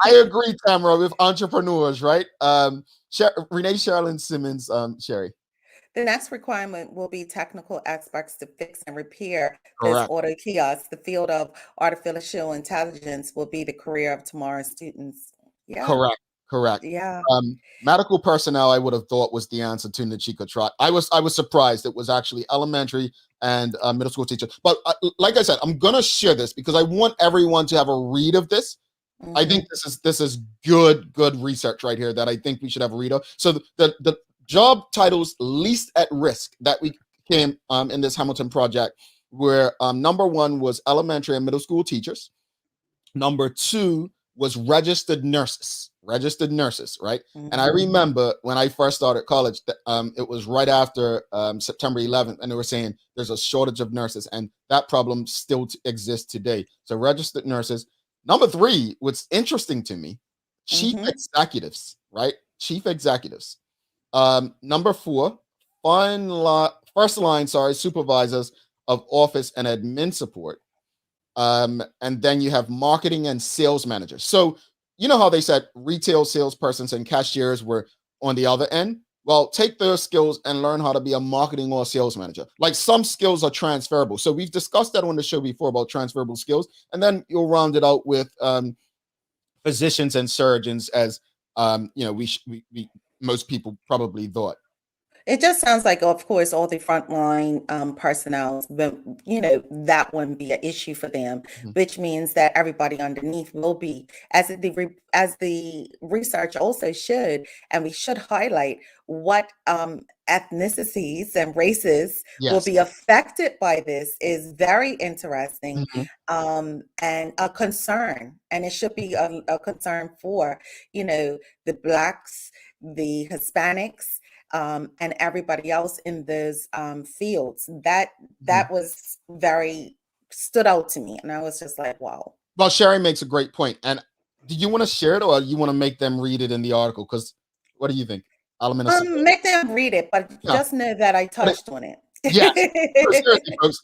[SPEAKER 2] I agree, Tamara, with entrepreneurs, right? Renee Charlene Simmons, Sherri.
[SPEAKER 4] The next requirement will be technical experts to fix and repair this
[SPEAKER 2] Correct.
[SPEAKER 4] auto kiosk. The field of artificial intelligence will be the career of tomorrow's students. Yeah.
[SPEAKER 2] Correct.
[SPEAKER 4] Yeah.
[SPEAKER 2] Medical personnel, I would have thought was the answer to Nachika Trot. I was surprised it was actually elementary and middle school teacher. But like I said, I'm gonna share this because I want everyone to have a read of this.
[SPEAKER 4] Mm-hmm.
[SPEAKER 2] I think this is good research right here that I think we should have a read of. So the job titles least at risk that we came in this Hamilton project where number one was elementary and middle school teachers. Number two was registered nurses, right? Mm-hmm. And I remember when I first started college, it was right after September 11th, and they were saying there's a shortage of nurses, and that problem still exists today. So registered nurses. Number three, what's interesting to me, chief executives, right? Chief executives. Number four, first line, supervisors of office and admin support. And then you have marketing and sales managers. So you know how they said retail salespersons and cashiers were on the other end? Well, take those skills and learn how to be a marketing or sales manager. Like some skills are transferable. So we've discussed that on the show before about transferable skills. And then you'll round it out with physicians and surgeons as, we most people probably thought.
[SPEAKER 4] It just sounds like, of course, all the frontline personnel, but that wouldn't be an issue for them, which means that everybody underneath will be, as the research also should, and we should highlight what ethnicities and races will be affected by this is very interesting and a concern, and it should be a concern for the Blacks, the Hispanics, and everybody else in those fields. That was very stood out to me, and I was just like, wow.
[SPEAKER 2] Well, Sherri makes a great point. And do you want to share it, or you want to make them read it in the article? Because what do you think?
[SPEAKER 4] Make them read it, but just know that I touched on it.
[SPEAKER 2] Yeah, seriously, folks.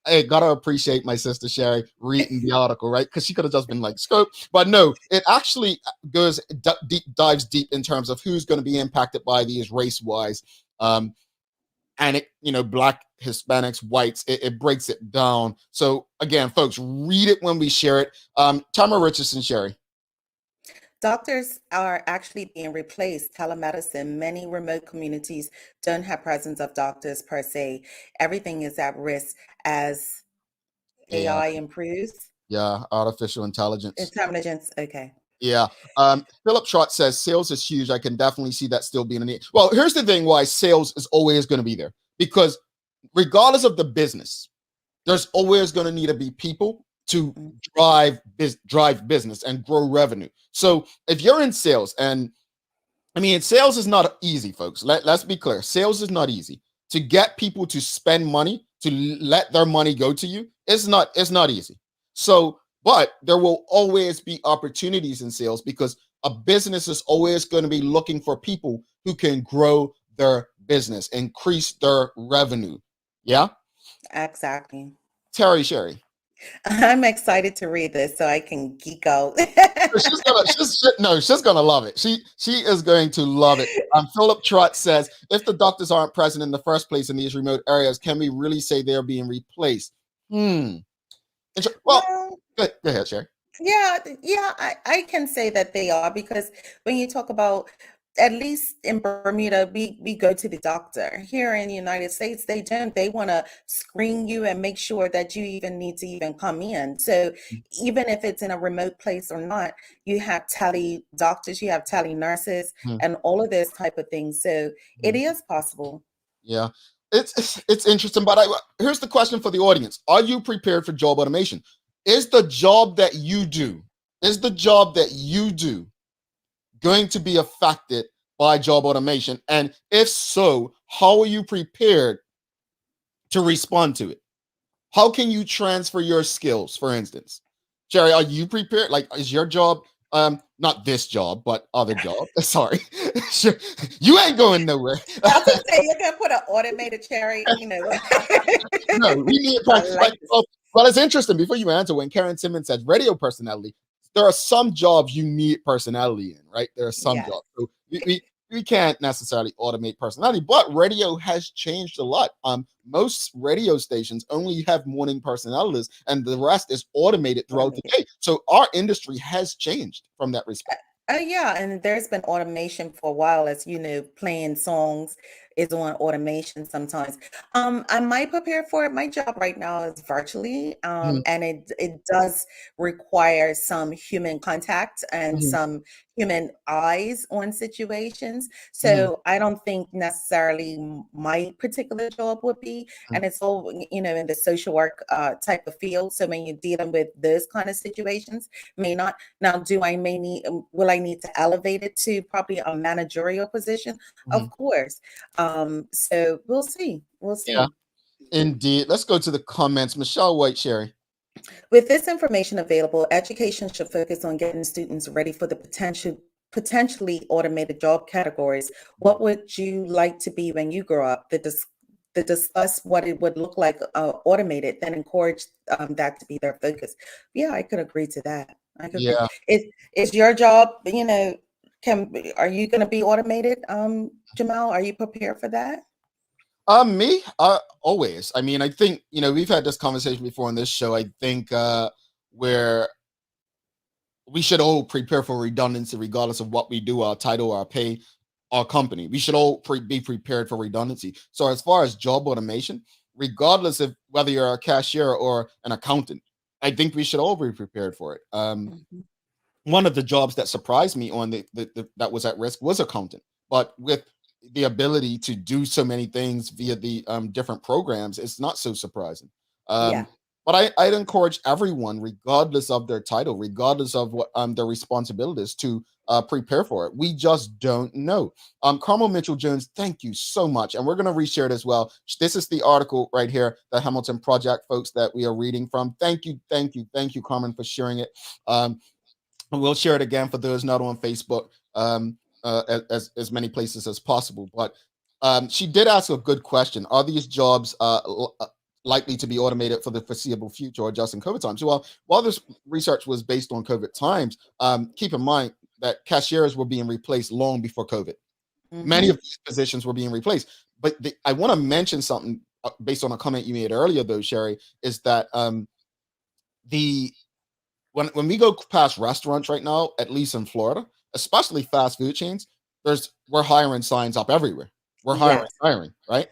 [SPEAKER 2] I gotta appreciate my sister Sherri reading the article, right? Because she could have just been like scope, but no, it actually dives deep in terms of who's going to be impacted by these race-wise, and it, Black, Hispanics, whites. It breaks it down. So again, folks, read it when we share it. Tamara Richardson, Sherri.
[SPEAKER 4] Doctors are actually being replaced. Telemedicine. Many remote communities don't have presence of doctors per se. Everything is at risk as AI improves.
[SPEAKER 2] Yeah, artificial intelligence.
[SPEAKER 4] Okay.
[SPEAKER 2] Yeah. Philip Trott says sales is huge. I can definitely see that still being a need. Well, here's the thing why sales is always going to be there. Because regardless of the business, there's always going to need to be people to drive business and grow revenue. So if you're in sales, and sales is not easy, folks. Let's be clear. Sales is not easy. To get people to spend money, to let their money go to you, it's not easy. So, but there will always be opportunities in sales because a business is always going to be looking for people who can grow their business, increase their revenue. Yeah?
[SPEAKER 4] Exactly.
[SPEAKER 2] Sherri.
[SPEAKER 4] I'm excited to read this so I can geek out.
[SPEAKER 2] she's gonna love it. She is going to love it. Philip Trott says, if the doctors aren't present in the first place in these remote areas, can we really say they're being replaced? Well,
[SPEAKER 4] Well,
[SPEAKER 2] go ahead, Sherri.
[SPEAKER 4] yeah, I can say that they are, because when you talk about, at least in Bermuda, we go to the doctor. Here in the United States, they don't. They want to screen you and make sure that you even need to even come in. So even if it's in a remote place or not, you have tele doctors, you have tele nurses, and all of those type of things. So it is possible.
[SPEAKER 2] Yeah, it's interesting. But here's the question for the audience: are you prepared for job automation? Is the job that you do going to be affected by job automation? And if so, how are you prepared to respond to it? How can you transfer your skills, for instance? Sherri, are you prepared? Like, is your job, not this job, but other job? Sorry. You ain't going nowhere.
[SPEAKER 4] I was gonna say, you're gonna put an automated Sherri,
[SPEAKER 2] No, we need well, it's interesting. Before you answer, when Karen Simmons said radio personality, there are some jobs you need personality in, right? There are some jobs. So we can't necessarily automate personality, but radio has changed a lot. Most radio stations only have morning personalities, and the rest is automated throughout the day. So our industry has changed from that respect.
[SPEAKER 4] Yeah, and there's been automation for a while, as you know, playing songs is on automation sometimes. I might prepare for it. My job right now is virtually, and it does require some human contact and some human eyes on situations. So I don't think necessarily my particular job would be, and it's all, in the social work type of field. So when you're dealing with those kind of situations, may not. Now, will I need to elevate it to probably a managerial position? Of course. So we'll see.
[SPEAKER 2] Yeah, indeed. Let's go to the comments. Michelle White, Sherri.
[SPEAKER 4] With this information available, education should focus on getting students ready for the potentially automated job categories. What would you like to be when you grow up? To discuss what it would look like automated, then encourage that to be their focus. Yeah, I could agree to that. I could agree. Is your job, are you going to be automated, Jamel? Are you prepared for that?
[SPEAKER 2] Me, always. I mean, I think, we've had this conversation before on this show. I think where we should all prepare for redundancy, regardless of what we do, our title, our pay, our company. We should all be prepared for redundancy. So as far as job automation, regardless of whether you're a cashier or an accountant, I think we should all be prepared for it. One of the jobs that surprised me on that was at risk was accountant, but with the ability to do so many things via the different programs, it's not so surprising. But I'd encourage everyone, regardless of their title, regardless of what their responsibilities, to prepare for it. We just don't know. Carmel Mitchell Jones, thank you so much. And we're going to reshare it as well. This is the article right here, the Hamilton Project folks that we are reading from. Thank you, Carmen, for sharing it. We'll share it again for those not on Facebook, as many places as possible. But she did ask a good question. Are these jobs likely to be automated for the foreseeable future or just in COVID times? Well, while this research was based on COVID times, keep in mind that cashiers were being replaced long before COVID. Many of these positions were being replaced. But I want to mention something based on a comment you made earlier, though, Sherri, is that when we go past restaurants right now, at least in Florida, especially fast food chains, we're hiring signs up everywhere. We're hiring, right?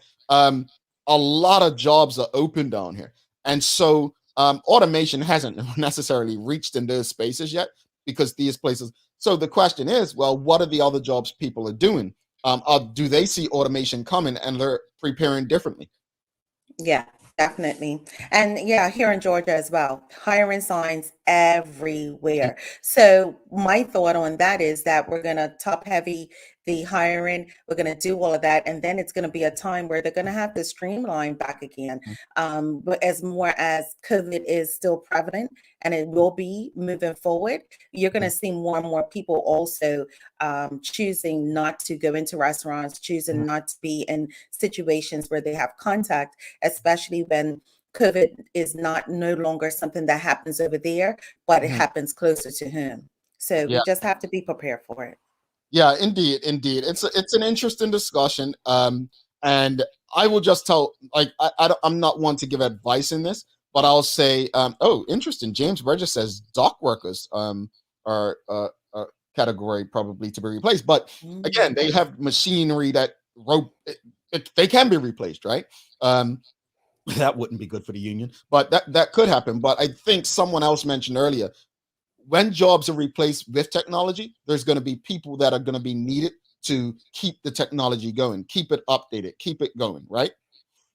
[SPEAKER 2] A lot of jobs are open down here. And so automation hasn't necessarily reached in those spaces yet, because these places. So the question is, well, what are the other jobs people are doing? Do they see automation coming and they're preparing differently?
[SPEAKER 4] Yeah, definitely. And yeah, here in Georgia as well, hiring signs everywhere. So my thought on that is that we're going to top heavy the hiring. We're going to do all of that. And then it's going to be a time where they're going to have to streamline back again. But as more as COVID is still prevalent, and it will be moving forward, you're going to see more and more people also choosing not to go into restaurants, choosing not to be in situations where they have contact, especially when COVID is no longer something that happens over there, but it happens closer to home. So
[SPEAKER 2] Yeah.
[SPEAKER 4] we just have to be prepared for it.
[SPEAKER 2] Yeah, indeed. It's an interesting discussion. And I will just tell, like, I'm not one to give advice in this, but I'll say, oh, interesting. James Burgess says dock workers are category probably to be replaced. But again, they have machinery that they can be replaced, right? That wouldn't be good for the union, but that could happen. But I think someone else mentioned earlier, when jobs are replaced with technology, there's going to be people that are going to be needed to keep the technology going, keep it updated, keep it going, right?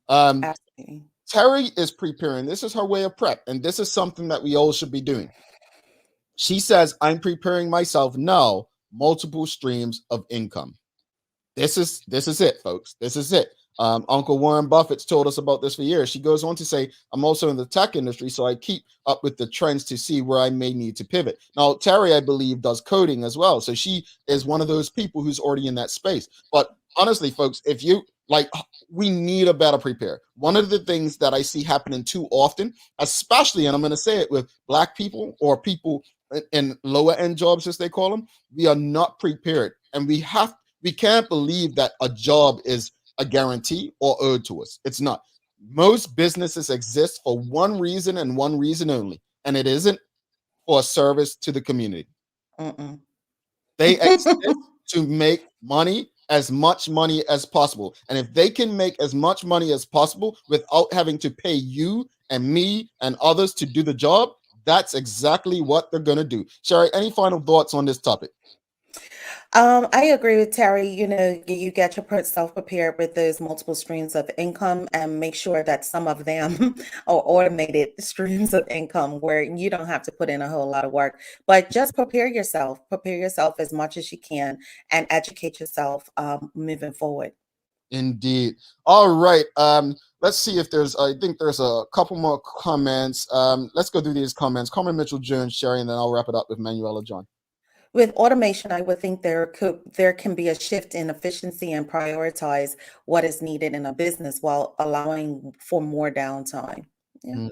[SPEAKER 4] Absolutely.
[SPEAKER 2] Terry is preparing. This is her way of prep, and this is something that we all should be doing. She says, I'm preparing myself now, multiple streams of income. This is it, folks. This is it. Uncle Warren Buffett's told us about this for years. She goes on to say, I'm also in the tech industry, so I keep up with the trends to see where I may need to pivot. Now, Terry, I believe, does coding as well. So she is one of those people who's already in that space. But honestly, folks, if you like, we need a better prepare. One of the things that I see happening too often, especially, and I'm going to say it with Black people or people in lower end jobs, as they call them, we are not prepared. And we can't believe that a job is a guarantee or owed to us. It's not. Most businesses exist for one reason and one reason only, and it isn't for a service to the community. They exist to make money, as much money as possible. And if they can make as much money as possible without having to pay you and me and others to do the job, that's exactly what they're going to do. Sherri, any final thoughts on this topic?
[SPEAKER 4] I agree with Terry. You get yourself prepared with those multiple streams of income and make sure that some of them are automated streams of income where you don't have to put in a whole lot of work, but just prepare yourself as much as you can and educate yourself moving forward.
[SPEAKER 2] Indeed. All right. Let's see if I think there's a couple more comments. Let's go through these comments. Carmen Mitchell Jones, Sherri, and then I'll wrap it up with Manuela John.
[SPEAKER 4] With automation, I would think there can be a shift in efficiency and prioritize what is needed in a business while allowing for more downtime. Yeah.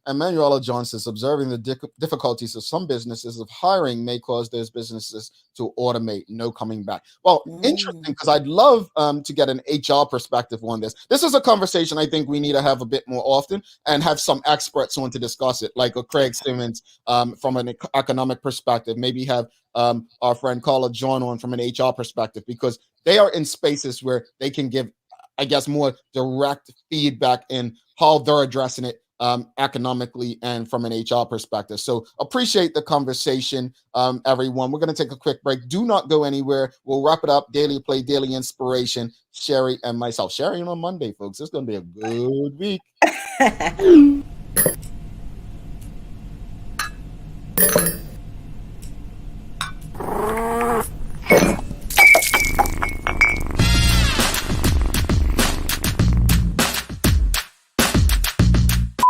[SPEAKER 2] And Manuela John says, observing the difficulties of some businesses of hiring may cause those businesses to automate, no coming back. Well, interesting, because I'd love to get an HR perspective on this. This is a conversation I think we need to have a bit more often and have some experts on to discuss it, like a Craig Simmons from an economic perspective, maybe have our friend Carla John on from an HR perspective, because they are in spaces where they can give, I guess, more direct feedback in how they're addressing it economically and from an HR perspective. So appreciate the conversation, everyone. We're going to take a quick break. Do not go anywhere. We'll wrap it up. Daily Play, Daily Inspiration, Sherri and myself. Sherri on Monday, folks. It's going to be a good week.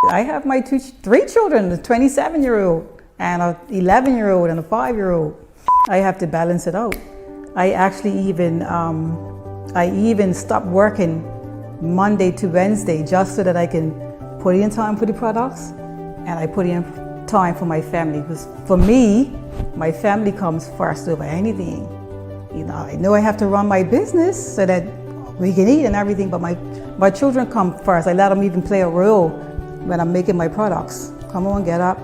[SPEAKER 11] I have my three children, a 27-year-old and a 11-year-old and a 5-year-old. I have to balance it out. I actually even stopped working Monday to Wednesday just so that I can put in time for the products and I put in time for my family. Because for me, my family comes first over anything. I know I have to run my business so that we can eat and everything, but my children come first. I let them even play a role when I'm making my products. Come on, get up.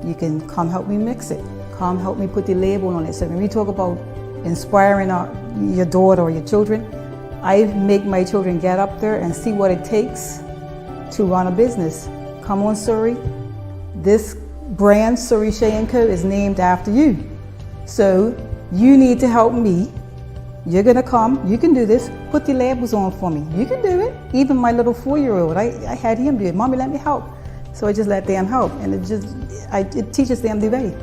[SPEAKER 11] You can come help me mix it. Come help me put the label on it. So when we talk about inspiring your daughter or your children, I make my children get up there and see what it takes to run a business. Come on, Sherri. This brand, Sherri Shea & Co, is named after you. So you need to help me. You're gonna come, you can do this, put the labels on for me. You can do it. Even my little 4-year-old, I had him do it. Mommy, let me help. So I just let them help, and it teaches them the way.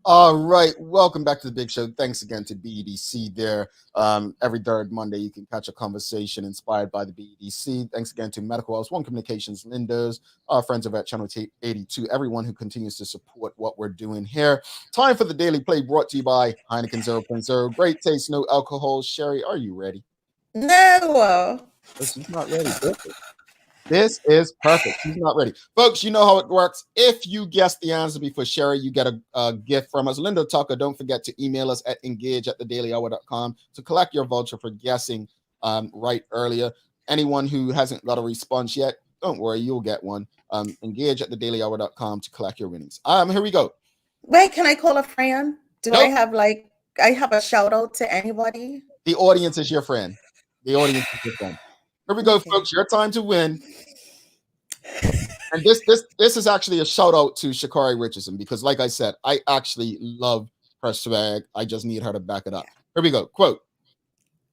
[SPEAKER 2] All right, welcome back to the Big Show. Thanks again to BEDC there. Every third Monday, you can catch a conversation inspired by the BEDC. Thanks again to Medical House, One Communications, Lindos, our friends over at Channel 82, everyone who continues to support what we're doing here. Time for the Daily Play brought to you by Heineken 0.0. Great taste, no alcohol. Sherry, are you ready?
[SPEAKER 4] No.
[SPEAKER 2] Oh, she's not ready. Perfect. This is perfect. She's not ready. Folks, you know how it works. If you guess the answer before Sherry, you get a gift from us. Linda Tucker, don't forget to email us at engage@thedailyhour.com to collect your voucher for guessing right earlier. Anyone who hasn't got a response yet, don't worry, you'll get one. Engage@thedailyhour.com to collect your winnings. Here we go.
[SPEAKER 4] Wait, can I call a friend? Do I
[SPEAKER 2] Nope.
[SPEAKER 4] have I have a shout out to anybody?
[SPEAKER 2] The audience is your friend. The audience is your friend. Here we go, folks. Your time to win. And this is actually a shout out to Sha'Carri Richardson because, like I said, I actually love her swag. I just need her to back it up. Here we go. Quote: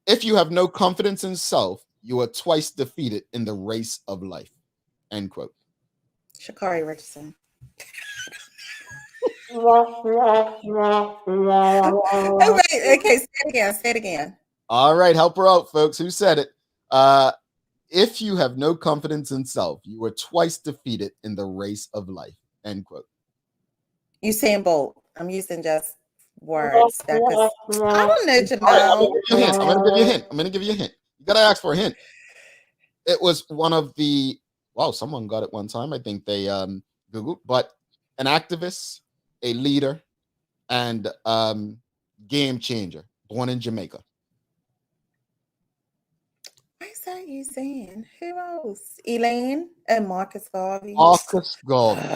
[SPEAKER 2] "If you have no confidence in self, you are twice defeated in the race of life." End quote.
[SPEAKER 4] Sha'Carri Richardson.
[SPEAKER 2] All
[SPEAKER 4] right. Okay, say it again. Say it again.
[SPEAKER 2] All right, help her out, folks. Who said it? If you have no confidence in self, you are twice defeated in the race of life. End quote.
[SPEAKER 4] Usain Bolt. I'm using just words. I don't know, Jamel.
[SPEAKER 2] I'm going to give you a hint. You got to ask for a hint. It was one of the, wow, someone got it one time. I think they Googled, but an activist, a leader, and game changer, born in Jamaica.
[SPEAKER 4] What is that you saying? Who else? Elaine and Marcus Garvey.
[SPEAKER 2] Marcus Garvey.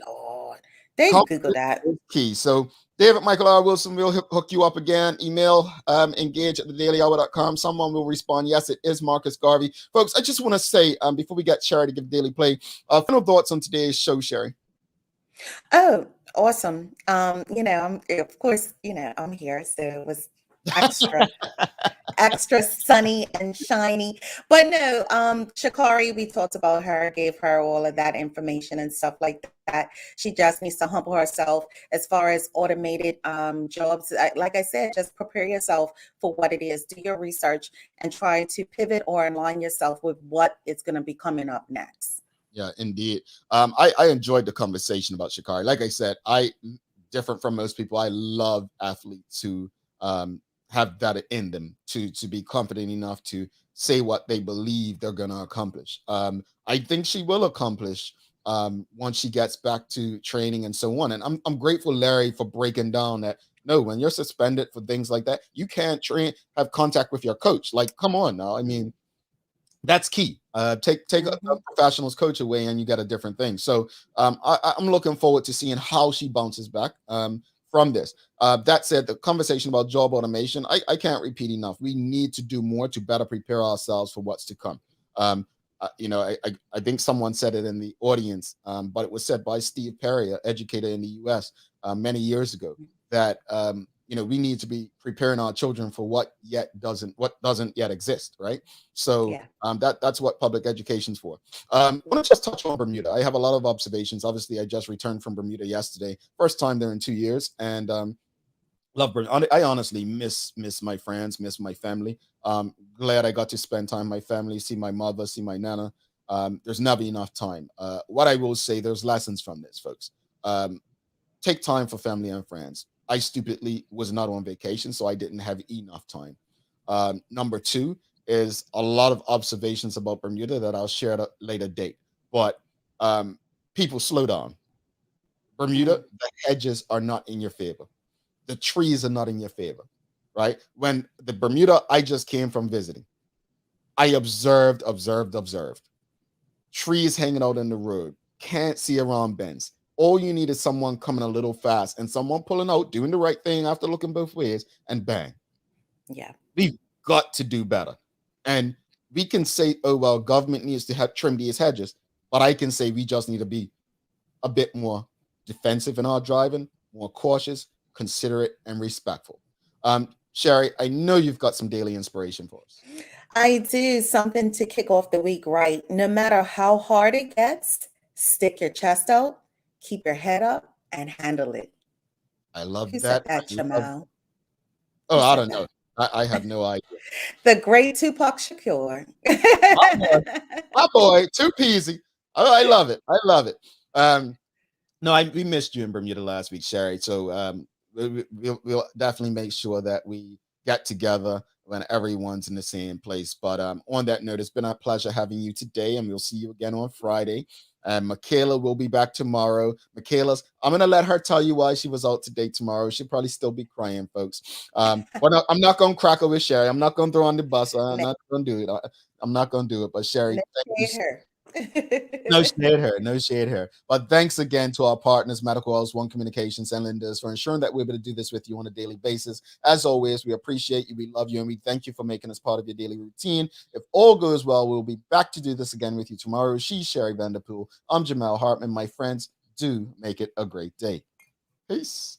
[SPEAKER 4] Lord. There you Google that.
[SPEAKER 2] Key. So David Michael R. Wilson will hook you up again. Email engage@thedailyhour.com. Someone will respond. Yes, it is Marcus Garvey. Folks, I just want to say before we get Sherri to give Daily Play, final thoughts on today's show, Sherri.
[SPEAKER 4] Oh, awesome. I'm of course, I'm here, so it was extra sunny and shiny. But no, Sha'Carri, we talked about her, gave her all of that information and stuff like that. She just needs to humble herself as far as automated jobs. Like I said, just prepare yourself for what it is. Do your research and try to pivot or align yourself with what is going to be coming up next.
[SPEAKER 2] Yeah, indeed. I enjoyed the conversation about Sha'Carri. Like I said, different from most people, I love athletes who have that in them to be confident enough to say what they believe they're going to accomplish. I think she will accomplish once she gets back to training and so on. And I'm grateful, Larry, for breaking down that no, when you're suspended for things like that, you can't have contact with your coach. Like, come on now. I mean, that's key. Take a professional's coach away and you get a different thing. So I'm looking forward to seeing how she bounces back from this. That said, the conversation about job automation, I can't repeat enough. We need to do more to better prepare ourselves for what's to come. I think someone said it in the audience, but it was said by Steve Perry, an educator in the U.S. Many years ago, that we need to be preparing our children for what doesn't yet exist, right? So that's what public education's for. I want to just touch on Bermuda. I have a lot of observations. Obviously, I just returned from Bermuda yesterday, first time there in 2 years, and love Bermuda. I honestly miss my friends, miss my family. Glad I got to spend time with my family, see my mother, see my nana. There's never enough time. What I will say, there's lessons from this, folks. Take time for family and friends. I stupidly was not on vacation, so I didn't have enough time. Number two is a lot of observations about Bermuda that I'll share at a later date. But people, slow down. Bermuda, the hedges are not in your favor. The trees are not in your favor, right? When the Bermuda, I just came from visiting. I observed. Trees hanging out in the road. Can't see around bends. All you need is someone coming a little fast and someone pulling out, doing the right thing after looking both ways, and bang.
[SPEAKER 4] Yeah.
[SPEAKER 2] We've got to do better. And we can say, oh, well, government needs to trim these hedges. But I can say we just need to be a bit more defensive in our driving, more cautious, considerate, and respectful. Sherri, I know you've got some daily inspiration for us.
[SPEAKER 4] I do. Something to kick off the week right. No matter how hard it gets, stick your chest out, keep your head up, and handle it.
[SPEAKER 2] I love
[SPEAKER 4] Who
[SPEAKER 2] that.
[SPEAKER 4] said that, Jamel?
[SPEAKER 2] Oh, I
[SPEAKER 4] said
[SPEAKER 2] don't
[SPEAKER 4] that?
[SPEAKER 2] know. I have no idea.
[SPEAKER 4] The great Tupac Shakur.
[SPEAKER 2] My boy, too peasy. Oh, I love it. I love it. No, we missed you in Bermuda last week, Sherri. So we'll definitely make sure that we get together when everyone's in the same place. But on that note, it's been a pleasure having you today, and we'll see you again on Friday. And Michaela will be back tomorrow. I'm gonna let her tell you why she was out today tomorrow. She'll probably still be crying, folks. But no, I'm not gonna crack her with Sherri. I'm not gonna throw on the bus. I'm not gonna do it. I'm not gonna do it. But Sherri, thank you. No shade here. But thanks again to our partners, Medical Oils, One Communications, and Linda's for ensuring that we're able to do this with you on a daily basis. As always, we appreciate you, we love you, and we thank you for making us part of your daily routine. If all goes well, we'll be back to do this again with you tomorrow. She's Sherri Vanderpool. I'm Jamel Hartman. My friends, do make it a great day. Peace.